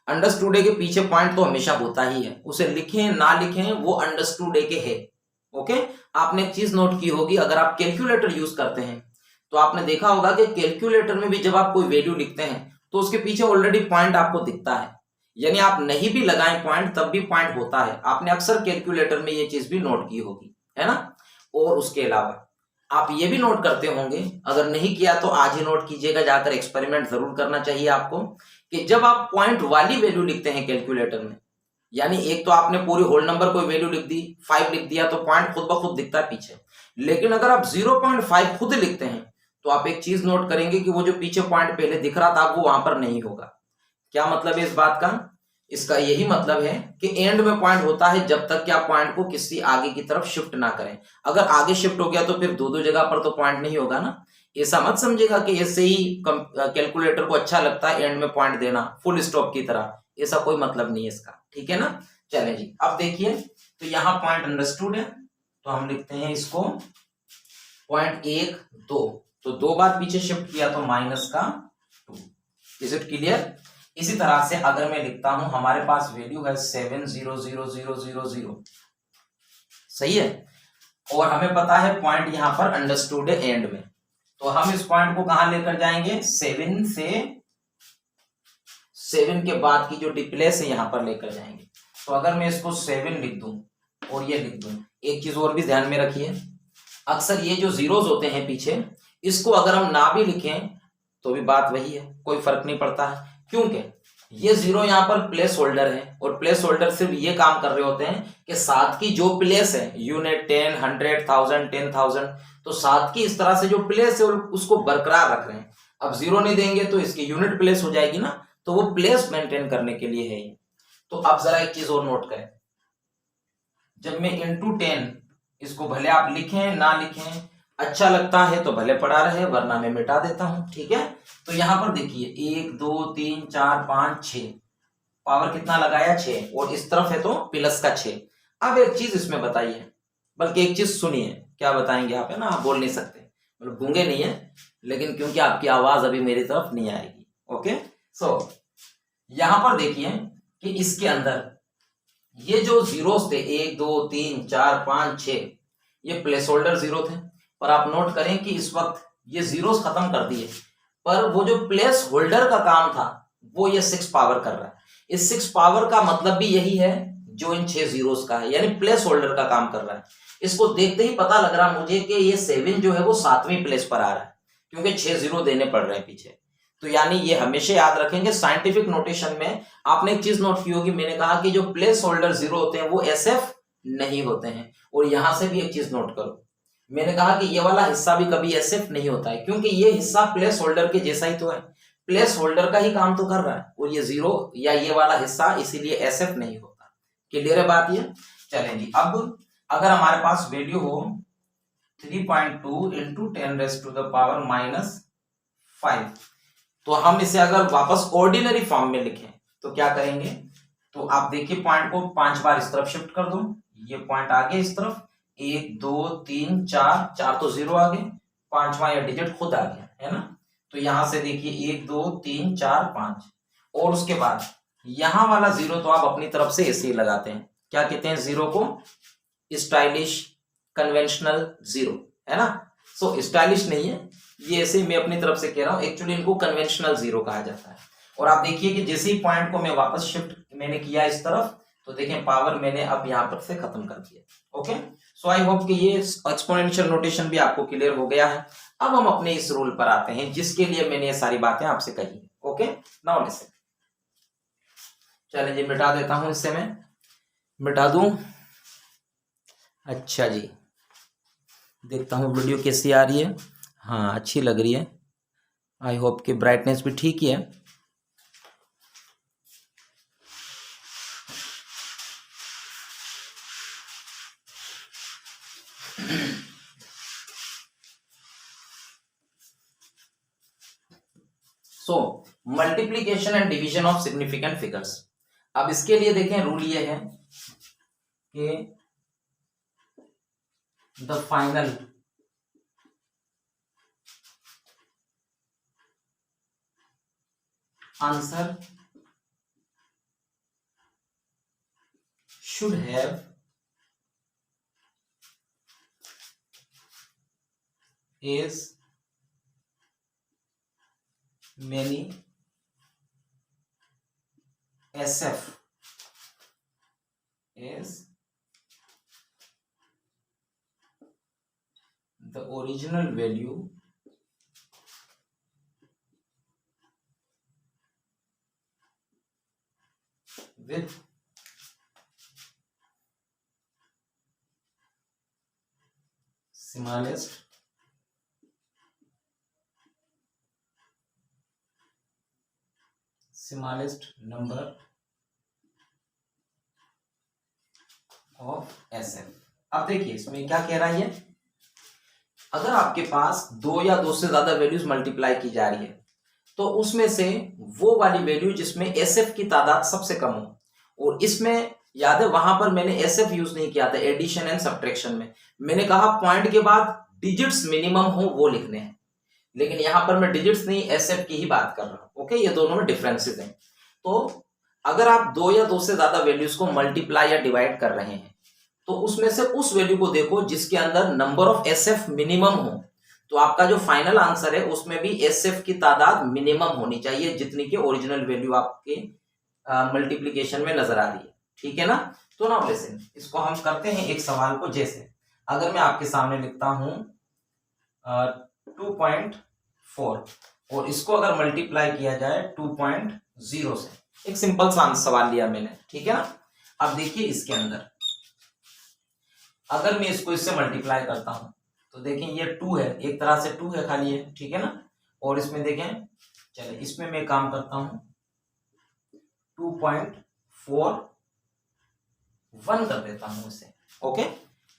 अंडरस्टूड है कि पीछे पॉइंट तो हमेशा होता ही है, उसे लिखें ना लिखें वो अंडरस्टूड है कि है। ओके, आपने एक चीज नोट की होगी, अगर आप कैलकुलेटर यूज करते हैं तो आपने देखा होगा कि कैलकुलेटर में भी जब आप कोई वैल्यू लिखते हैं तो उसके पीछे ऑलरेडी पॉइंट आपको दिखता है, यानी आप नहीं भी लगाएं पॉइंट तब भी पॉइंट होता है। आपने अक्सर कैलकुलेटर में ये चीज भी नोट की होगी, है ना। और उसके अलावा आप ये भी नोट करते होंगे, अगर नहीं किया तो आज ही नोट कीजिएगा, जाकर एक्सपेरिमेंट जरूर करना चाहिए आपको, कि जब आप पॉइंट वाली वैल्यू लिखते हैं कैलकुलेटर में, यानी एक तो आपने पूरी होल नंबर कोई वैल्यू लिख दी, 5 लिख दिया, तो पॉइंट खुद ब खुद दिखता है पीछे। लेकिन अगर आप 0.5 खुद लिखते हैं तो आप एक चीज नोट करेंगे कि वो जो पीछे पॉइंट पहले दिख रहा था वो वहां पर नहीं होगा। क्या मतलब है इस बात का, इसका यही मतलब है कि एंड में पॉइंट होता है जब तक कि आप पॉइंट को किसी आगे की तरफ शिफ्ट ना करें। अगर आगे शिफ्ट हो गया तो फिर दो जगह पर तो पॉइंट नहीं होगा ना। ऐसा मत समझेगा कि ऐसे ही कैलकुलेटर को अच्छा लगता है एंड में पॉइंट देना फुल स्टॉप की तरह, ऐसा कोई मतलब नहीं है इसका, ठीक है ना। चलें जी, अब देखिए तो यहाँ पॉइंट अंडरस्टूड है, तो हम लिखते हैं इसको पॉइंट 1 2, तो 2 बार पीछे शिफ्ट किया तो माइनस का 2। Is it clear. इसी तरह से अगर मैं लिखता हूं, हमारे पास वैल्यू है 7000000, सही है, और हमें पता है पॉइंट यहां पर अंडरस्टूड है एंड में, तो हम इस पॉइंट को कहां लेकर जाएंगे, 7 से 7 के बाद की जो डिप्लेस है यहां पर लेकर जाएंगे। तो अगर मैं इसको 7 लिख दूं और ये लिख दूं, एक चीज और भी ध्यान में रखिए, अक्सर ये जो जीरोस होते हैं पीछे, इसको अगर हम ना भी लिखें तो भी बात वही है, कोई फर्क नहीं पड़ता है, क्योंकि ये जीरो यहाँ पर प्लेस होल्डर है, और प्लेस होल्डर सिर्फ ये काम कर रहे होते हैं कि साथ की जो प्लेस है, यूनिट 10 100 1000 10,000, तो साथ की इस तरह से जो प्लेस है उसको बरकरार रख रहे हैं। अब जीरो नहीं देंगे तो इसकी यूनिट प्लेस हो जाएगी ना, तो वो प्लेस मेंटेन करने के लिए है ये। तो अब जरा एक चीज और नोट करें, जब मैं इंटू 10, इसको भले आप लिखें ना लिखें, अच्छा लगता है तो भले पढ़ा रहे, वरना मैं मिटा देता हूं, ठीक है। तो यहां पर देखिए 1 2 3 4 5 6, पावर कितना लगाया 6, और इस तरफ है तो प्लस का 6। अब एक चीज इसमें बताइए, बल्कि एक चीज सुनिए, क्या बताएंगे आप, है ना, आप बोल नहीं सकते, मतलब गूंगे नहीं है, लेकिन क्योंकि आपकी आवाज अभी मेरी तरफ नहीं आएगी। ओके, सो यहां पर देखिए कि इसके अंदर ये जो जीरोस थे 1 2 3 4 5 6, ये प्लेस होल्डर जीरो थे, और आप नोट करें कि इस वक्त ये जीरोस खत्म कर दिए, पर वो जो प्लेस होल्डर का काम था वो ये 6 पावर कर रहा है। इस 6 पावर का मतलब भी यही है जो इन 6 जीरोस का है, यानी प्लेस होल्डर का काम कर रहा है। इसको देखते ही पता लग रहा मुझे कि ये 7 जो है वो 7वीं प्लेस पर आ रहा है, क्योंकि 6 जीरो देने पड़ रहे हैं पीछे। तो यानी ये हमेशा याद रखेंगे साइंटिफिक नोटेशन में। आपने एक चीज नोट की होगी, मैंने कहा कि जो प्लेस होल्डर जीरो होते हैं वो एसएफ नहीं होते हैं। और यहां से भी एक चीज नोट करो, मैंने कहा कि ये वाला हिस्सा भी कभी एसएफ नहीं होता है, क्योंकि ये हिस्सा प्लेस होल्डर के जैसा ही तो है, प्लेस होल्डर का ही काम तो कर रहा है, और ये जीरो या ये वाला हिस्सा इसीलिए एसएफ नहीं होता। क्लियर है बात ये? चलेंगे अब अगर हमारे पास वैल्यू हो 3.2 इंटू 10⁻⁻5, तो हम इसे अगर वापस ऑर्डिनरी फॉर्म में लिखें तो क्या करेंगे? तो आप देखिए पॉइंट को 5 बार इस तरफ शिफ्ट कर दो, ये पॉइंट आ गया इस तरफ, 1 2 3 4 तो जीरो आ गए, 5वां या डिजिट खुद आ गया है ना। तो यहां से देखिए 1 2 3 4 5, और उसके बाद यहां वाला जीरो तो आप अपनी तरफ से ऐसे ही लगाते हैं, क्या कहते हैं जीरो को? स्टाइलिश कन्वेंशनल जीरो, है ना। सो स्टाइलिश नहीं है ये, ऐसे मैं अपनी तरफ से कह रहा हूं, एक्चुअली इनको कन्वेंशनल जीरो कहा जाता है। और आप देखिए कि जैसे ही पॉइंट को मैं वापस शिफ्ट मैंने किया इस तरफ, तो देखें पावर मैंने अब यहां पर से खत्म कर दिया। ओके, सो आई होप कि ये एक्सपोनेंशियल नोटेशन भी आपको क्लियर हो गया है। अब हम अपने इस रूल पर आते हैं जिसके लिए मैंने ये सारी बातें आपसे कही है। ओके, नाउ लिसन, चलिए जी मिटा देता हूं, इससे मैं मिटा दूं। अच्छा जी, देखता हूँ वीडियो कैसी आ रही है। हाँ, अच्छी लग रही है। आई होप कि ब्राइटनेस भी ठीक ही है। So multiplication and division of significant figures. अब इसके लिए देखें रूल ये है कि the final answer should have as many SF as the original value with smallest number of SF। अब देखिए इसमें क्या कह रहा है ये, अगर आपके पास दो या दो से ज्यादा वैल्यूज मल्टीप्लाई की जा रही है तो उसमें से वो वाली वैल्यू जिसमें SF की तादाद सबसे कम हो, और इसमें याद है वहां पर मैंने SF यूज नहीं किया था एडिशन एंड सब्ट्रैक्शन में, मैंने कहा पॉइंट के बाद डिजिट्स मिनिमम हो वो लिखने हैं, लेकिन यहां पर मैं डिजिट्स नहीं SF की ही बात कर रहा हूं। ओके, ये दोनों में डिफरेंसेस हैं। तो अगर आप दो या दो से ज्यादा वैल्यूज को मल्टीप्लाई या डिवाइड कर रहे हैं तो उसमें से उस वैल्यू को देखो जिसके अंदर नंबर ऑफ SF मिनिमम हो, तो आपका जो फाइनल आंसर है उसमें भी SF की तादाद मिनिमम होनी चाहिए जितनी की ओरिजिनल वैल्यू आपके मल्टीप्लीकेशन में नजर आ रही है। ठीक है ना। तो ना लिसन, इसको हम करते हैं एक सवाल को, जैसे अगर मैं आपके सामने लिखता हूं 2.4 और इसको अगर मल्टीप्लाई किया जाए 2.0 से, एक सिंपल सा सवाल लिया मैंने, ठीक है ना। अब देखिए इसके अंदर अगर मैं इसको इससे मल्टीप्लाई करता हूं तो देखें ये 2 है, एक तरह से 2 है खाली है, ठीक है ना। और इसमें देखें, चले इसमें मैं काम करता हूं 2.41 कर देता हूं इसे। ओके,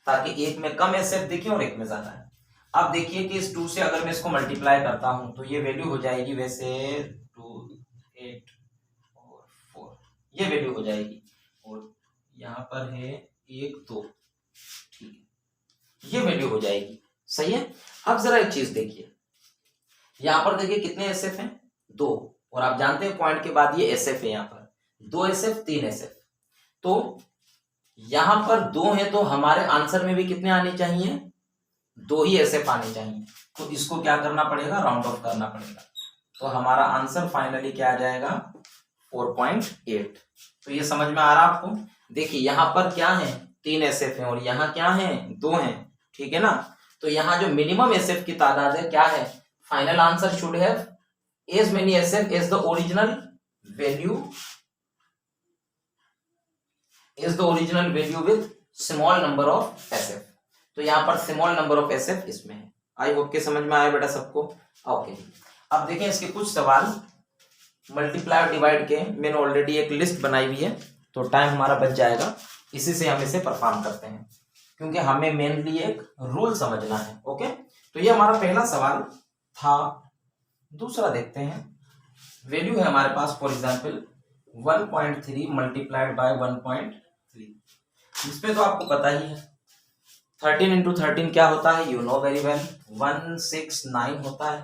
ताकि एक में कम SF दिखे और एक में ज्यादा है। अब देखिए कि इस 2 से अगर मैं इसको मल्टीप्लाई करता हूं तो ये वैल्यू हो जाएगी वैसे 2 8 और 4, ये वैल्यू हो जाएगी, और यहां पर है 1 2, ठीक है, ये वैल्यू हो जाएगी। सही है। अब जरा एक चीज देखिए, यहां पर देखिए कितने SF हैं? 2, और आप जानते हैं पॉइंट के बाद ये SF है, यहां पर 2 SF 3 SF, तो यहां पर 2 है तो हमारे आंसर में भी कितने आने चाहिए? दो ही एसएफ आने चाहिए, तो इसको क्या करना पड़ेगा, राउंड ऑफ करना पड़ेगा। तो हमारा आंसर फाइनली क्या आ जाएगा, 4.8। तो ये समझ में आ रहा आपको। देखिए यहाँ पर क्या है, 3 एसएफ है और यहाँ क्या है, 2 है, ठीक है ना। तो यहाँ जो मिनिमम एसएफ की तादाद है क्या है, final answer should have as many SF as the original value with small number of SF. तो यहाँ पर स्मॉल नंबर ऑफ एसएफ इसमें है। आई होप के समझ में आया बेटा सबको। ओके, अब देखें इसके कुछ सवाल मल्टीप्लाई और डिवाइड के। मैंने ऑलरेडी एक लिस्ट बनाई हुई है, तो टाइम हमारा बच जाएगा, इसी से हम इसे परफॉर्म करते हैं, क्योंकि हमें मेनली एक रूल समझना है। ओके, तो ये हमारा पहला सवाल था। दूसरा देखते हैं, वैल्यू है हमारे पास फॉर एग्जांपल 1.3 मल्टीप्लाइड बाय 1.3। इसमें तो आपको पता ही है 13 इंटू 13 क्या होता है, यू नो वेरी वेल, 169 होता है।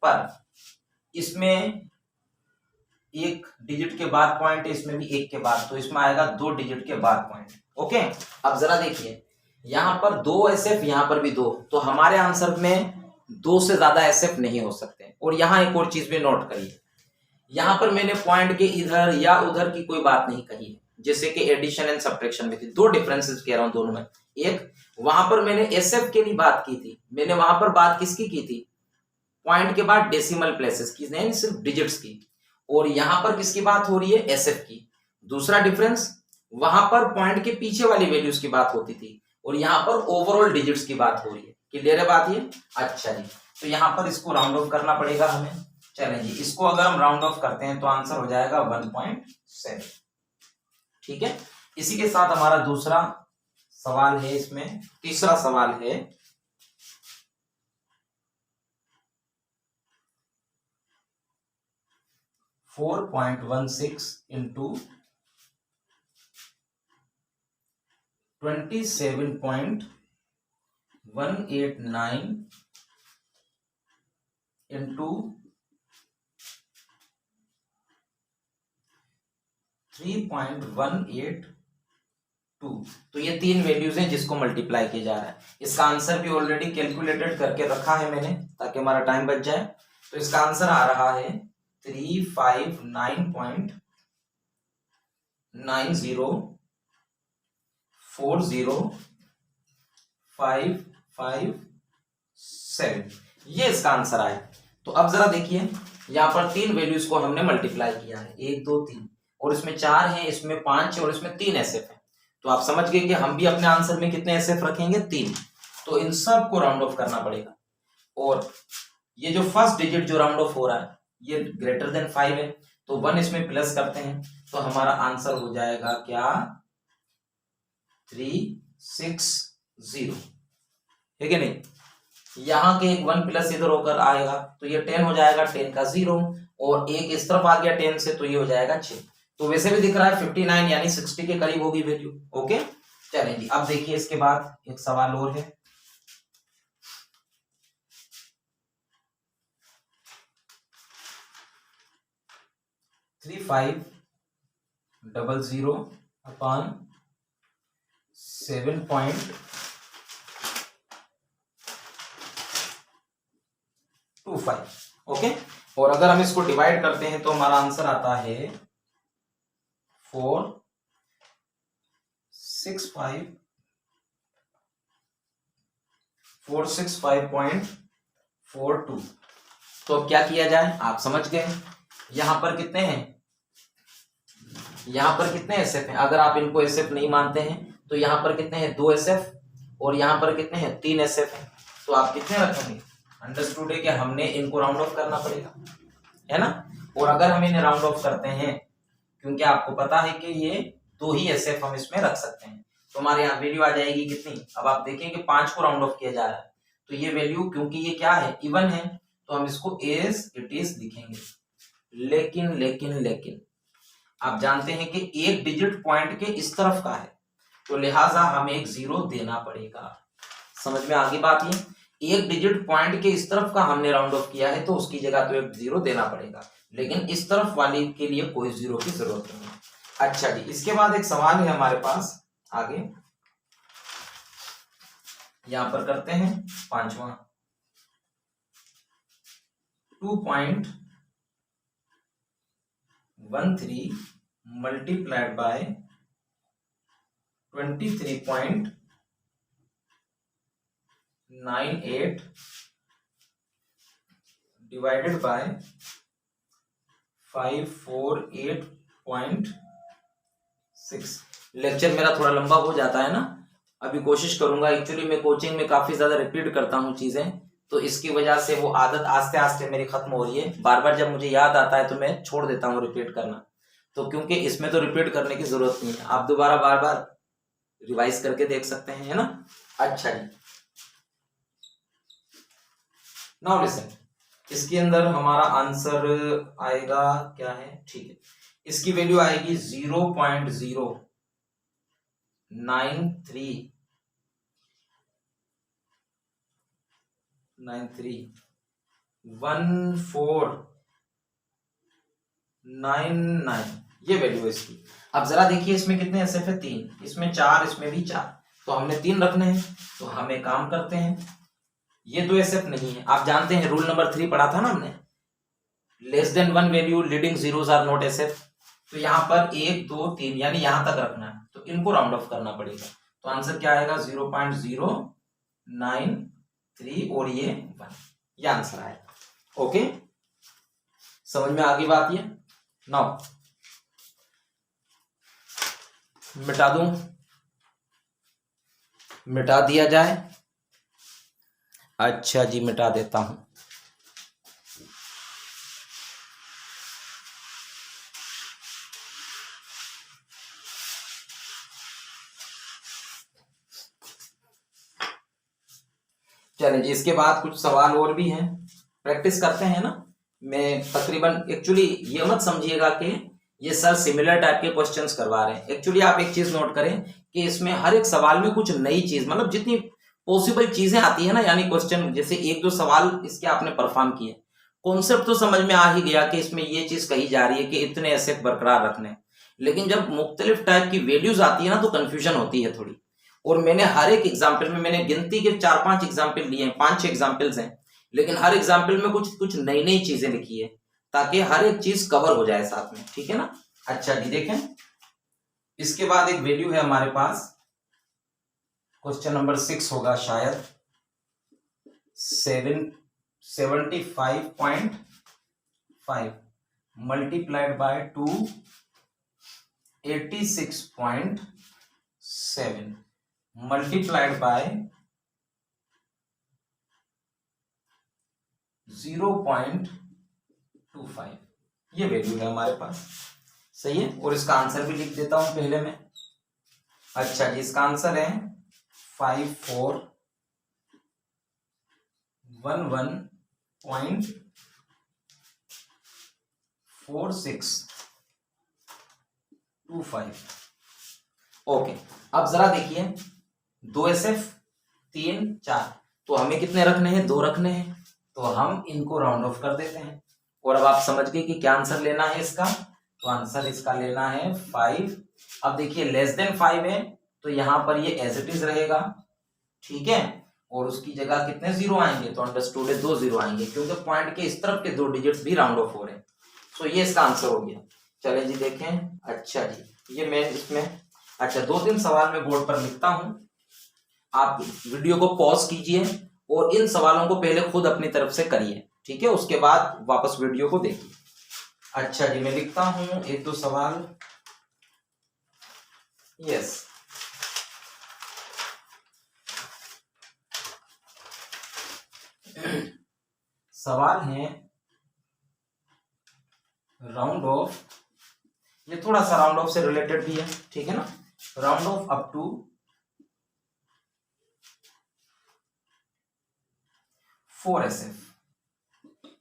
पर इसमें एक डिजिट के बाद पॉइंट है, इसमें भी एक के बाद, तो इसमें आएगा 2 डिजिट के बाद पॉइंट। ओके, अब जरा देखिए यहाँ पर 2 एसएफ, यहाँ पर भी 2, तो हमारे आंसर में 2 से ज्यादा एसएफ नहीं हो सकते। और यहाँ एक और चीज भी नोट करिए, यहाँ पर मैंने पॉइंट के इधर या उधर की कोई बात नहीं कही है, जैसे कि एडिशन एंड सब्ट्रैक्शन में थी। 2 डिफरेंसेस कह रहा हूं दोनों में। एक, वहां पर मैंने एसएफ के लिए बात की थी, मैंने वहां पर बात किसकी की थी, पॉइंट के बाद डेसिमल प्लेसेस की, नहीं सिर्फ डिजिट्स की। और यहां पर किसकी बात हो रही है, एसएफ की। दूसरा डिफरेंस, वहां पर पॉइंट के पीछे वाली वैल्यूज की बात होती थी और यहाँ पर ओवरऑल डिजिट्स की बात हो रही है। क्लियर है बात ये? अच्छा जी, तो यहाँ पर इसको राउंड ऑफ करना पड़ेगा हमें। चलें जी, इसको अगर हम राउंड ऑफ करते हैं तो आंसर हो जाएगा 1.7। ठीक है, इसी के साथ हमारा दूसरा सवाल है, इसमें तीसरा सवाल है, (4.16 इंटू 27.189 इंटू 3.182। तो ये 3 वैल्यूज हैं जिसको मल्टीप्लाई किया जा रहा है। इसका आंसर भी ऑलरेडी कैलकुलेटेड करके रखा है मैंने, ताकि हमारा टाइम बच जाए। तो इसका आंसर आ रहा है 359.90405557, ये इसका आंसर आया। तो अब जरा देखिए, यहाँ पर 3 वैल्यूज को हमने मल्टीप्लाई किया है, 1 2 3, और इसमें 4 है, इसमें 5 है और इसमें 3 एसएफ है। तो आप समझ गए कि हम भी अपने आंसर में कितने एसएफ रखेंगे, 3। तो इन सब को राउंड ऑफ करना पड़ेगा। और ये जो फर्स्ट डिजिट जो राउंड ऑफ हो रहा है ये ग्रेटर देन 5 है, तो 1 इसमें प्लस करते हैं, तो हमारा आंसर हो जाएगा क्या, 360, है कि नहीं। यहाँ के एक 1 प्लस इधर होकर आएगा तो ये 10 हो जाएगा, 10 का 0, और एक इस तरफ आ गया 10 से, तो ये हो जाएगा 6। तो वैसे भी दिख रहा है 59 यानी 60 के करीब होगी वैल्यू। ओके, चलें जी, अब देखिए इसके बाद एक सवाल और है, (3500 अपॉन 7.25। ओके, और अगर हम इसको डिवाइड करते हैं तो हमारा आंसर आता है 465.42। तो अब क्या किया जाए, आप समझ गए। यहां पर कितने हैं, यहां पर कितने एसएफ हैं, अगर आप इनको एसएफ नहीं मानते हैं तो यहां पर कितने हैं, 2 एसएफ, और यहां पर कितने हैं, 3 एसएफ हैं। तो आप कितने रखेंगे, अंडरस्टूड है कि हमने इनको राउंड ऑफ करना पड़ेगा, है ना। और अगर हम इन्हें राउंड ऑफ करते हैं, क्योंकि आपको पता है कि ये 2 ही एसएफ हम इसमें रख सकते हैं, तो हमारे यहाँ वैल्यू आ जाएगी कितनी। अब आप देखेंगे 5 को राउंड ऑफ किया जा रहा है, तो ये वैल्यू, क्योंकि ये क्या है, इवन है, तो हम इसको एज इट इज लिखेंगे। लेकिन आप जानते हैं कि एक डिजिट पॉइंट के इस तरफ का है, तो लिहाजा हमें एक 0 देना पड़ेगा। समझ में आ गई बात ये, एक डिजिट पॉइंट के इस तरफ का हमने राउंड ऑफ किया है, तो उसकी जगह तो एक 0 देना पड़ेगा, लेकिन इस तरफ वाली के लिए कोई 0 की जरूरत नहीं है। अच्छा जी, इसके बाद एक सवाल है हमारे पास आगे, यहां पर करते हैं पांचवा 2.13 multiplied by 23.98 divided by 548.6। Lecture मेरा थोड़ा लंबा हो जाता है ना, अभी कोशिश करूंगा। एक्चुअली मैं कोचिंग में काफी ज्यादा रिपीट करता हूँ चीजें, तो इसकी वजह से वो आदत आस्ते आस्ते मेरी खत्म हो रही है। बार बार जब मुझे याद आता है तो मैं छोड़ देता हूँ रिपीट करना, तो क्योंकि इसमें तो रिपीट करने की जरूरत नहीं है, आप दोबारा बार बार रिवाइज करके देख सकते हैं, है ना। अच्छा जी, नाउ लिसन, इसके अंदर हमारा आंसर आएगा क्या है, ठीक है, इसकी वैल्यू आएगी 0.0931499, ये वैल्यू है इसकी। अब जरा देखिए इसमें कितने एसएफ है, 3, इसमें 4, इसमें भी 4, तो हमने 3 रखने हैं। तो हम एक काम करते हैं, ये 2 एसएफ नहीं है, आप जानते हैं रूल नंबर 3 पढ़ा था ना हमने, less than 1 value leading zeros are not SF. तो यहाँ पर 1 2 3 यानी यहां तक रखना है, तो इनको राउंड ऑफ करना पड़ेगा। तो आंसर क्या आएगा 0.093 और ये 1, ये आंसर आएगा। ओके, समझ में आ गई बात ये। नाउ मिटा दूं, मिटा दिया जाए। अच्छा जी, मिटा देता हूं। चलिए जी, इसके बाद कुछ सवाल और भी हैं, प्रैक्टिस करते हैं ना। मैं तकरीबन, एक्चुअली ये मत समझिएगा कि ये सर सिमिलर टाइप के क्वेश्चंस करवा रहे हैं। एक्चुअली आप एक चीज नोट करें कि इसमें हर एक सवाल में कुछ नई चीज, मतलब जितनी पॉसिबल चीजें आती है ना, यानी क्वेश्चन जैसे 1 2 सवाल इसके आपने परफॉर्म किए, कॉन्सेप्ट तो समझ में आ ही गया कि इसमें ये चीज कही जा रही है कि इतने ऐसे बरकरार रखने। लेकिन जब मुख्तलिफ टाइप की वैल्यूज आती है ना, तो कंफ्यूजन होती है थोड़ी। और मैंने हर एक एग्जाम्पल में, मैंने गिनती के 4-5 एग्जाम्पल लिए हैं, 5-6 एग्जाम्पल्स हैं, लेकिन हर एग्जाम्पल में कुछ कुछ नई नई चीजें लिखी है, ताकि हर एक चीज कवर हो जाए साथ में, ठीक है ना। अच्छा जी, देखें, इसके बाद एक वैल्यू है हमारे पास, क्वेश्चन नंबर 6 होगा शायद, 75.5 मल्टीप्लाइड बाय 286.7 मल्टीप्लाइड बाय 0.25, ये वैल्यू है हमारे पास, सही है। और इसका आंसर भी लिख देता हूं पहले में। अच्छा जी, इसका आंसर है 5411.4625। ओके, अब जरा देखिए, 2 एसएफ 3 4, तो हमें कितने रखने हैं, 2 रखने हैं, तो हम इनको राउंड ऑफ कर देते हैं। और अब आप समझ गए कि क्या आंसर लेना है इसका, तो आंसर इसका लेना है 5। अब देखिए लेस देन 5 है, तो यहां पर ये एज इट इज रहेगा, ठीक है, और उसकी जगह कितने जीरो आएंगे, तो अंडरस्टूड है 2 जीरो आएंगे, क्योंकि पॉइंट के इस तरफ के 2 डिजिट्स भी राउंड ऑफ हो रहे हैं। तो ये इसका आंसर हो गया। चले जी देखें, अच्छा जी, ये मैं इसमें, अच्छा 2-3 सवाल मैं बोर्ड पर लिखता हूं, आप वीडियो को पॉज कीजिए और इन सवालों को पहले खुद अपनी तरफ से करिए, ठीक है, उसके बाद वापस वीडियो को देखिए। अच्छा जी, मैं लिखता हूं 1-2 सवाल। यस, सवाल है राउंड ऑफ, ये थोड़ा सा राउंड ऑफ से रिलेटेड भी है, ठीक है ना, round off up to 4 SF,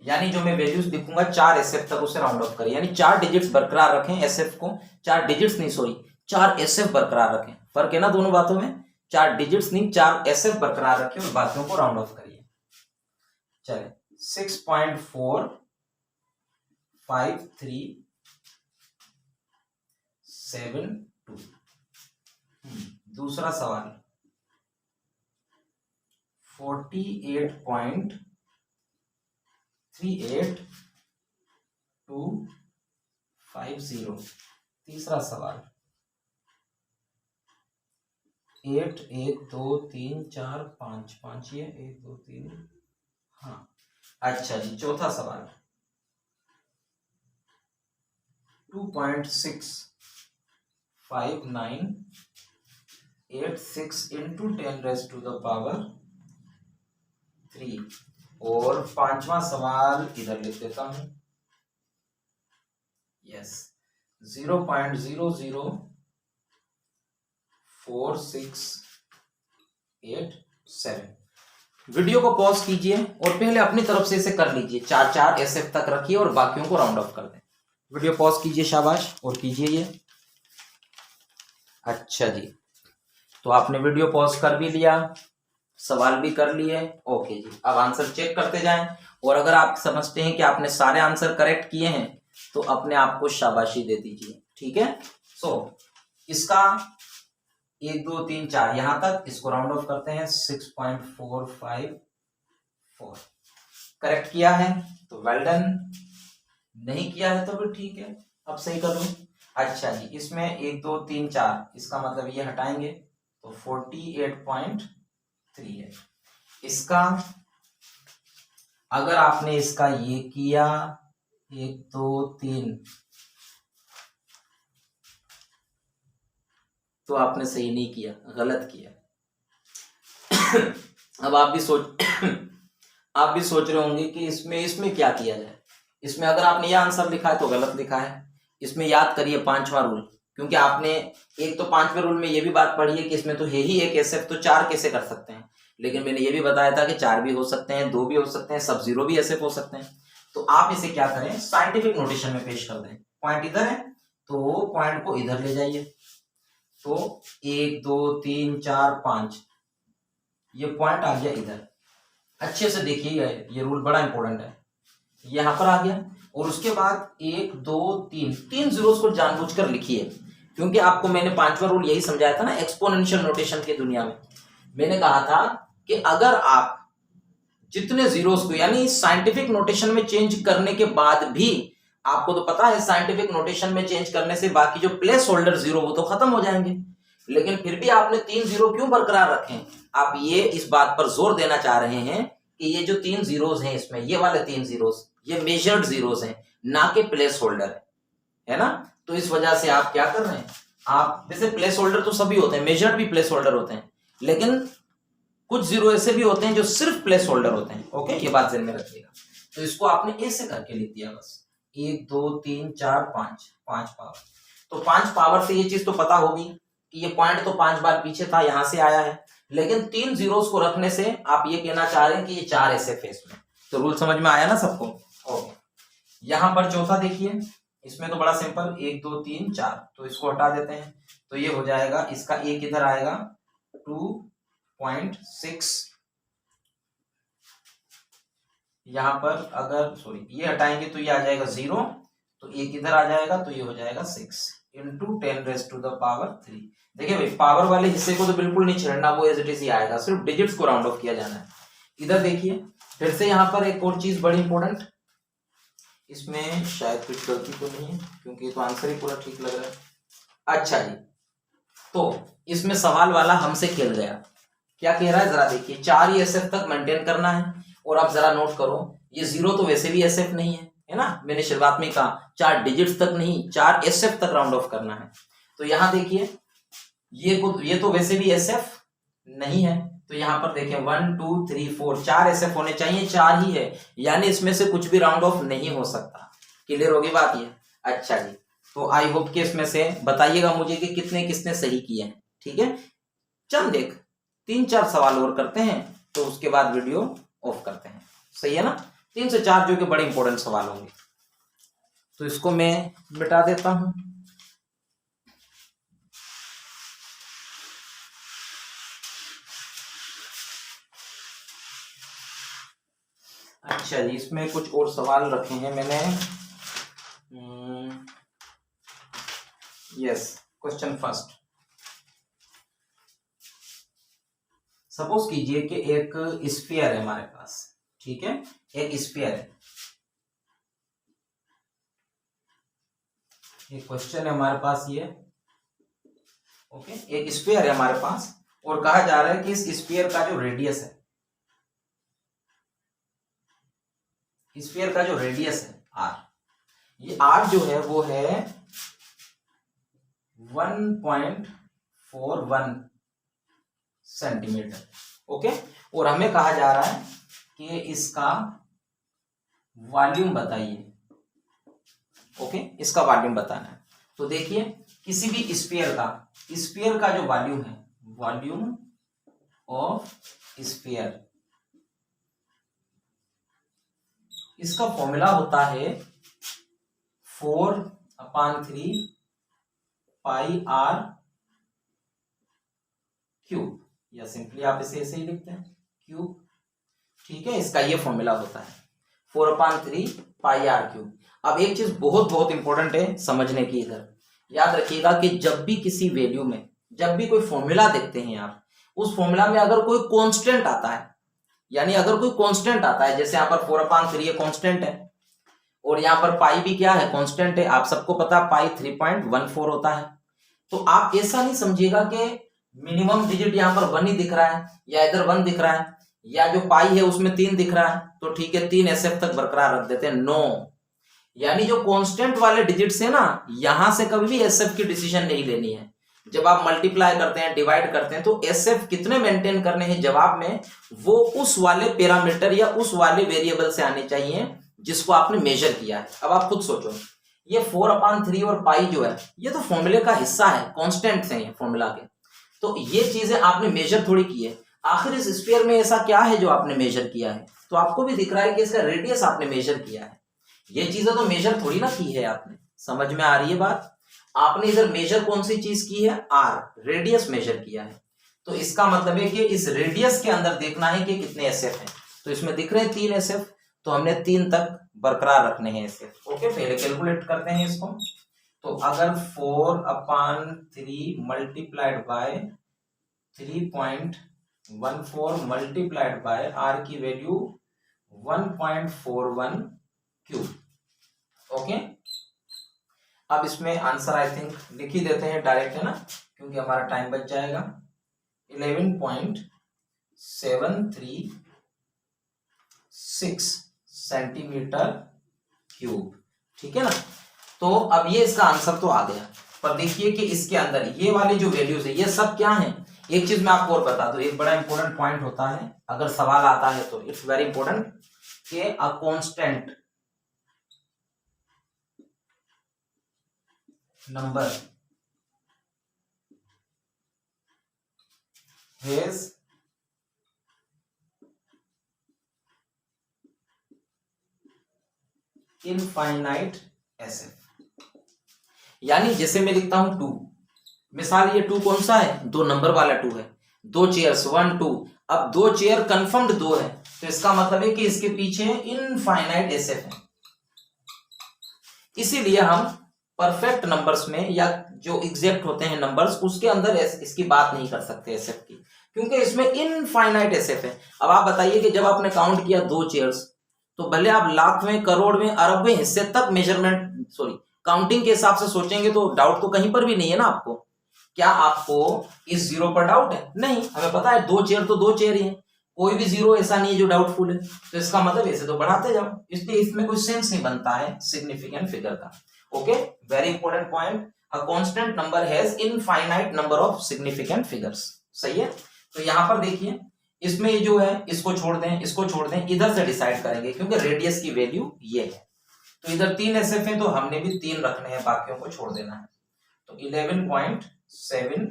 यानी जो मैं वैल्यूज लिखूंगा 4 SF तक उसे राउंड ऑफ करें, यानी 4 डिजिट्स बरकरार रखें, SF को 4 डिजिट्स नहीं, सॉरी 4 SF बरकरार रखें, फर्क है ना दोनों बातों में, 4 डिजिट्स नहीं 4 SF बरकरार रखें और बाकियों को राउंड ऑफ करिए। चले 6.45372। दूसरा सवाल, 48.38250। तीसरा सवाल 8 1 2 3 4 5 5 ये 1 2 3। हाँ अच्छा जी, चौथा सवाल 2.65986 इंटू 10⁻³ और पांचवा सवाल इधर लिख देता हूं, यस 0.004687। वीडियो को पॉज कीजिए और पहले अपनी तरफ से इसे कर लीजिए, 4 SF तक रखिए और बाकियों को राउंड ऑफ कर दें। वीडियो पॉज कीजिए, शाबाश, और कीजिए ये। अच्छा जी, तो आपने वीडियो पॉज कर भी लिया, सवाल भी कर लिए, ओके जी। अब आंसर चेक करते जाएं और अगर आप समझते हैं कि आपने सारे आंसर करेक्ट किए हैं तो अपने आप को शाबाशी दे दीजिए, ठीक है। सो इसका 1 2 3 4 यहां तक, इसको राउंड ऑफ करते हैं 6.454। करेक्ट किया है तो वेल डन, नहीं किया है तो फिर ठीक है, अब सही कर लूं। अच्छा जी, इसमें 1 2 3 4, इसका मतलब ये हटाएंगे तो 48.3 है। इसका अगर आपने इसका ये किया 1 2 3 तो आपने सही नहीं किया, गलत किया। अब आप भी सोच रहे होंगे कि इसमें क्या किया जाए। इसमें अगर आपने ये आंसर लिखा है तो गलत लिखा है। इसमें याद करिए 5वां रूल, क्योंकि आपने एक तो 5वें रूल में ये भी बात पढ़ी है कि इसमें तो है ही एक SF, तो 4 कैसे कर सकते हैं। लेकिन मैंने ये भी बताया था कि 4 भी हो सकते हैं, 2 भी हो सकते हैं, सब 0 भी SF हो सकते हैं। तो आप इसे क्या करें, साइंटिफिक नोटेशन में पेश कर दें। पॉइंट इधर है तो पॉइंट को इधर ले जाइए, तो 1 2 3 4 5 ये पॉइंट आ गया इधर। अच्छे से देखिएगा, ये रूल बड़ा इंपॉर्टेंट है। यहां पर आ गया और उसके बाद 1 2 3 जीरोस को जानबूझकर लिखिए, क्योंकि आपको मैंने 5वां रूल यही समझाया था ना एक्सपोनेंशियल नोटेशन की दुनिया में। मैंने कहा था कि अगर आप जितने जीरोस को यानी साइंटिफिक नोटेशन में चेंज करने के बाद भी, आपको तो पता है साइंटिफिक नोटेशन में चेंज करने से बाकी जो प्लेस होल्डर जीरो वो तो खत्म हो जाएंगे, लेकिन फिर भी आपने 3 जीरो क्यों बरकरार रखे। आप ये इस बात पर जोर देना चाह रहे हैं कि ये जो 3 जीरोस हैं इसमें, ये वाले 3 जीरोस ये मेजर्ड जीरोस हैं, ना कि प्लेस होल्डर है ना। तो इस वजह से आप क्या कर रहे हैं, आप जैसे प्लेस होल्डर तो सभी होते हैं, मेजर्ड भी प्लेस होल्डर होते हैं, लेकिन कुछ जीरो ऐसे भी होते हैं जो सिर्फ प्लेस होल्डर होते हैं। ओके, ये बात ध्यान में रखिएगा। तो इसको आपने ऐसे करके लिख दिया बस, 1 2 3 4 5 5 पावर। तो 5 पावर से ये चीज तो पता होगी कि ये पॉइंट तो 5 बार पीछे था, यहां से आया है, लेकिन 3 जीरोस को रखने से आप ये कहना चाह रहे हैं कि ये 4 ऐसे फेस में। तो रूल समझ में आया ना सबको। ओके, यहां पर चौथा देखिए, इसमें तो बड़ा सिंपल 1 2 3 4, तो इसको हटा देते हैं तो ये हो जाएगा, इसका एक इधर आएगा 2.6, यहां पर अगर सॉरी ये हटाएंगे तो ये आ जाएगा 0, तो एक इधर आ जाएगा तो ये हो जाएगा 6 इंटू 10⁻³ देखिए भाई, पावर वाले हिस्से को तो बिल्कुल नहीं छेड़ना, वो एज इट इज ही आएगा, सिर्फ डिजिट्स को राउंड ऑफ किया जाना है। इधर देखिए फिर से यहाँ पर एक और चीज बड़ी इंपॉर्टेंट, इसमें शायद कुछ गलती तो नहीं है क्योंकि तो आंसर ही पूरा ठीक लग रहा है। अच्छा जी, तो इसमें सवाल वाला हमसे खेल गया, क्या कह रहा है जरा देखिए, 4 ही SF तक मेंटेन करना है। और आप जरा नोट करो, ये 0 तो वैसे भी SF नहीं है ना, मैंने शुरुआत में कहा 4 डिजिट्स तक नहीं, 4 SF तक राउंड ऑफ करना है। तो यहां देखिए ये तो वैसे भी SF नहीं है, तो यहां पर देखिए 1 2 3 4 4 SF होने चाहिए, 4 ही है, यानी इसमें से कुछ भी राउंड ऑफ नहीं हो सकता। क्लियर होगी बात ये। अच्छा जी, तो आई होप कि इसमें से बताइएगा मुझे कि कितने किसने सही किए हैं, ठीक है। चल देख 3 4 सवाल और करते हैं तो उसके बाद वीडियो ऑफ करते हैं, सही है ना। 3 से 4 जो कि बड़े इंपॉर्टेंट सवाल होंगे, तो इसको मैं मिटा देता हूं। अच्छा जी, इसमें कुछ और सवाल रखे हैं मैंने। यस, क्वेश्चन फर्स्ट, सपोज कीजिए कि एक स्फीयर है हमारे पास, ठीक है, एक स्फीयर है, एक क्वेश्चन है हमारे पास ये, ओके, एक स्फीयर है हमारे पास और कहा जा रहा है कि इस स्फीयर का जो रेडियस है, स्फीयर का जो रेडियस है आर, ये आर जो है वो है 1.41 सेंटीमीटर, ओके, और हमें कहा जा रहा है कि इसका वॉल्यूम बताइए, ओके, इसका वॉल्यूम बताना है। तो देखिए किसी भी स्फीयर का जो वॉल्यूम है, वॉल्यूम ऑफ स्फीयर, इसका फॉर्मूला होता है 4/3 पाई आर क्यूब, या सिंपली आप इसे ऐसे ही लिखते हैं क्यूब, ठीक है, इसका ये फॉर्मूला होता है 4/3 पाई आर क्यूब। अब एक चीज बहुत बहुत इंपॉर्टेंट है समझने की, इधर याद रखिएगा कि जब भी किसी वैल्यू में, जब भी कोई फॉर्मूला देखते हैं आप, उस फॉर्मूला में अगर कोई कांस्टेंट आता है, यानी अगर कोई कांस्टेंट आता है, जैसे यहाँ पर 4/3 ये कांस्टेंट है और यहाँ पर पाई भी क्या है, कांस्टेंट है, आप सबको पता पाई 3.14 होता है, तो आप ऐसा नहीं समझिएगा कि मिनिमम डिजिट यहाँ पर 1 ही दिख रहा है या इधर 1 दिख रहा है या जो पाई है उसमें 3 दिख रहा है तो ठीक है 3 SF तक बरकरार रख देते हैं, नो, यानी जो कांस्टेंट वाले डिजिट्स है ना, यहां से कभी भी SF की डिसीजन नहीं लेनी है। जब आप मल्टीप्लाई करते हैं, डिवाइड करते हैं, तो SF कितने मेंटेन करने हैं जवाब में, वो उस वाले पैरामीटर या उस वाले वेरिएबल से आने चाहिए जिसको आपने मेजर किया है। अब आप खुद सोचो, ये 4/3 और पाई जो है ये तो फॉर्मूले का हिस्सा है, कांस्टेंट्स हैं ये फॉर्मूला के, तो ये चीजें आपने मेजर थोड़ी की है। आखिर इस स्फीयर में ऐसा क्या है जो आपने मेजर किया है, तो आपको भी दिख रहा है कि इसका रेडियस आपने मेजर किया है, ये चीजें तो मेजर थोड़ी ना की है आपने, समझ में आ रही है बात। आपने इधर मेजर कौन सी चीज की है, आर, रेडियस मेजर किया है, तो इसका मतलब है कि इस रेडियस के अंदर देखना है कि कितने SF हैं, तो इसमें दिख रहे हैं 3 SF, तो हमने 3 तक बरकरार रखने हैं SF, ओके, पहले कैलकुलेट करते हैं इसको। तो अगर 4/3 multiplied by 3.14 multiplied by R की वैल्यू 1.41 क्यूब, ओके, अब इसमें आंसर आई थिंक लिख ही देते हैं डायरेक्ट, है ना, क्योंकि हमारा टाइम बच जाएगा। 11.736 सेंटीमीटर क्यूब, ठीक है ना। तो अब ये इसका आंसर तो आ गया, पर देखिए कि इसके अंदर ये वाली जो वैल्यूज है ये सब क्या है। एक चीज मैं आपको और बता दूं, एक बड़ा इंपॉर्टेंट पॉइंट होता है, अगर सवाल आता है तो इट्स वेरी इंपॉर्टेंट कि a constant number has infinite SF, यानी जैसे मैं लिखता हूं 2, मिसाल ये 2 कौन सा है, 2 नंबर वाला 2 है, 2 चेयर्स 1 2, अब 2 चेयर कंफर्म्ड 2 है, तो इसका मतलब है कि इसके पीछे इनफाइनाइट SF है। इसीलिए हम परफेक्ट नंबर्स में या जो एग्जैक्ट होते हैं नंबर्स उसके अंदर इसकी बात नहीं कर सकते SF की, क्योंकि इसमें इनफाइनाइट SF है। अब आप बताइए कि जब आपने काउंट किया 2 चेयर्स, तो भले आप लाखवें, करोड़वें, अरबवें हिस्से तक मेजरमेंट काउंटिंग के हिसाब से सोचेंगे तो डाउट तो कहीं पर भी नहीं है ना आपको। क्या आपको इस जीरो पर डाउट है? नहीं, हमें पता है 2 चेयर तो 2 चेयर ही है, कोई भी जीरो ऐसा नहीं है जो डाउटफुल है, तो इसका मतलब ऐसे तो बढ़ाते जाओ, इसलिए इसमें कोई सेंस नहीं बनता है सिग्निफिकेंट फिगर का। Okay, very important point, a constant number has infinite number of significant figures, सही है। तो यहां पर देखिए इसमें जो है इसको छोड़ दें, इसको छोड़ दें, इधर से डिसाइड करेंगे क्योंकि रेडियस की वैल्यू ये है, तो इधर 3 SF है तो हमने भी 3 रखने हैं, बाकियों को छोड़ देना है। तो 11.7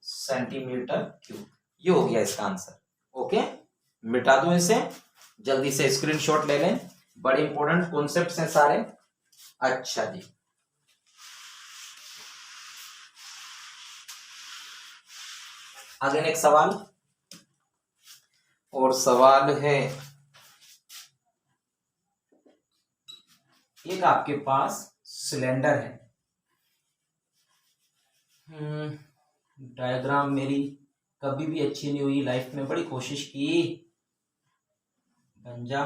सेंटीमीटर क्यूब, ये हो गया इसका आंसर। ओके, मिटा दो इसे, जल्दी से स्क्रीनशॉट ले लें, बड़े इंपॉर्टेंट कॉन्सेप्ट्स हैं सारे। अच्छा जी, आगे नेक्स्ट सवाल, और सवाल है एक आपके पास सिलेंडर है, डायग्राम मेरी कभी भी अच्छी नहीं हुई लाइफ में, बड़ी कोशिश की, बन जा।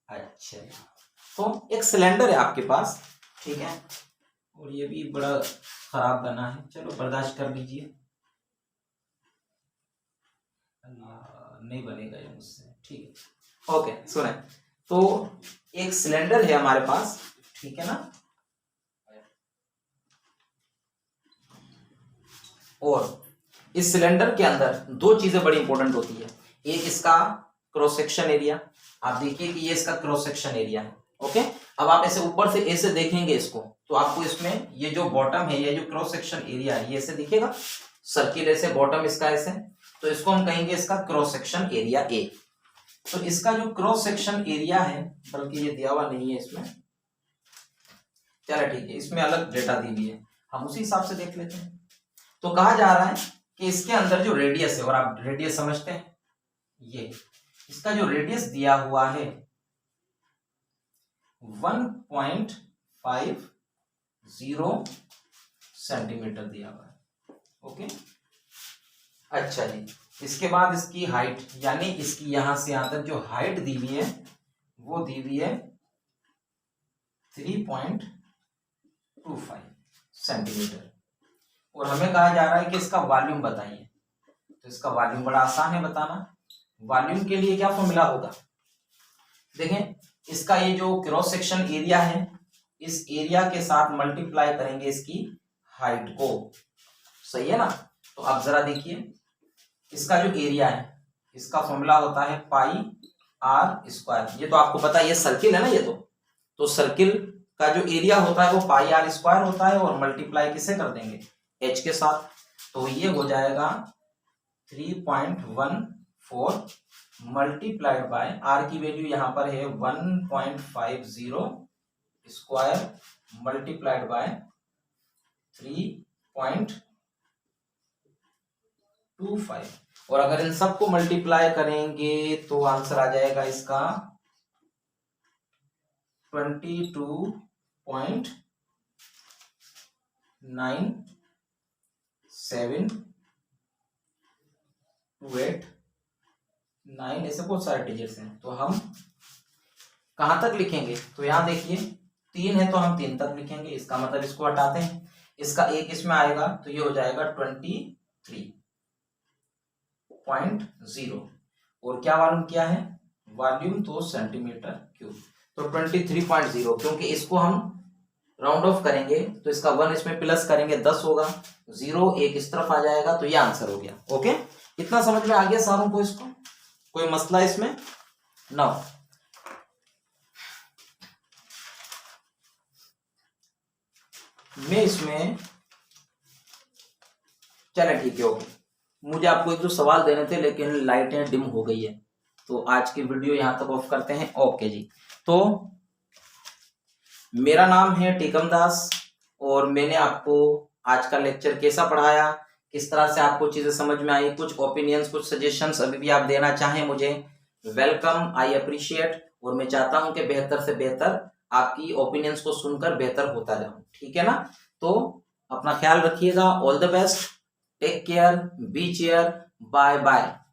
अच्छा, तो एक सिलेंडर है आपके पास, ठीक है, और ये भी बड़ा खराब बना है, चलो बर्दाश्त कर लीजिए। नहीं बनेगा ये मुझसे, ठीक है। ओके सुने, तो एक सिलेंडर है हमारे पास, ठीक है ना, और इस सिलेंडर के अंदर दो चीजें बड़ी इंपॉर्टेंट होती है। एक इसका क्रॉस सेक्शन एरिया, आप देखिए कि ये इसका क्रॉस सेक्शन एरिया है। ओके, अब आप ऐसे ऊपर से ऐसे देखेंगे इसको, तो आपको इसमें ये जो बॉटम है, ये जो क्रॉस सेक्शन एरिया है, ये ऐसे दिखेगा, सर्किल ऐसे, बॉटम इसका ऐसे, तो इसको हम कहेंगे इसका क्रॉस सेक्शन एरिया ए। तो इसका जो क्रॉस सेक्शन एरिया है, बल्कि ये दिया हुआ नहीं है इसमें, चलो ठीक है, इसमें अलग डेटा दी हुई है, हम उसी हिसाब से देख लेते हैं। तो कहा जा रहा है कि इसके अंदर जो रेडियस है, और आप रेडियस समझते हैं, ये इसका जो रेडियस दिया हुआ है 1.50 सेंटीमीटर दिया हुआ है। ओके, अच्छा जी, इसके बाद इसकी हाइट, यानी इसकी यहां से यहां तक जो हाइट दी हुई है वो दी हुई है 3.25 सेंटीमीटर, और हमें कहा जा रहा है कि इसका वॉल्यूम बताइए। तो इसका वॉल्यूम बड़ा आसान है बताना। वॉल्यूम के लिए क्या फॉर्मूला होगा, देखें, इसका ये जो क्रॉस सेक्शन एरिया है, इस एरिया के साथ मल्टीप्लाई करेंगे इसकी हाइट को, सही है ना। तो आप जरा देखिए, इसका जो एरिया है, इसका फॉर्मूला होता है पाई आर स्क्वायर। ये तो आपको पता है, ये सर्किल है ना, ये तो सर्किल का जो एरिया होता है वो पाई आर स्क्वायर होता है, और मल्टीप्लाई किसे कर देंगे, एच के साथ। तो ये हो जाएगा 3.14 मल्टीप्लाइड बाय आर की वैल्यू यहां पर है 1.50 स्क्वायर मल्टीप्लाइड बाय 3.25, और अगर इन सबको मल्टीप्लाई करेंगे तो आंसर आ जाएगा इसका 22.9728 ऐसे बहुत सारे डिजिट्स हैं। तो हम कहां तक लिखेंगे, तो यहां देखिए 3 है तो हम 3 तक लिखेंगे, इसका मतलब इसको हटाते हैं, इसका एक इसमें आएगा तो ये हो जाएगा 23.0, और क्या वॉल्यूम किया है, वॉल्यूम तो सेंटीमीटर क्यूब, तो 23.0, क्योंकि इसको हम राउंड ऑफ करेंगे तो इसका 1 इसमें प्लस करेंगे 10 होगा, 0 एक इस तरफ आ जाएगा, तो ये आंसर हो गया। ओके, इतना समझ में आ गया सारों को, इसको कोई मसला इसमें ना। मैं इसमें, चले ठीक है, ओके, मुझे आपको एक दो सवाल देने थे लेकिन लाइटें डिम हो गई है, तो आज की वीडियो यहां तक ऑफ करते हैं। ओके जी, तो मेरा नाम है टेकम दास, और मैंने आपको आज का लेक्चर कैसा पढ़ाया, किस तरह से आपको चीजें समझ में आई, कुछ ओपिनियंस, कुछ सजेशंस अभी भी आप देना चाहें मुझे, वेलकम, आई अप्रिशिएट, और मैं चाहता हूं कि बेहतर से बेहतर आपकी ओपिनियंस को सुनकर बेहतर होता जाऊं, ठीक है ना। तो अपना ख्याल रखिएगा, all the best, take care, be chair, bye bye.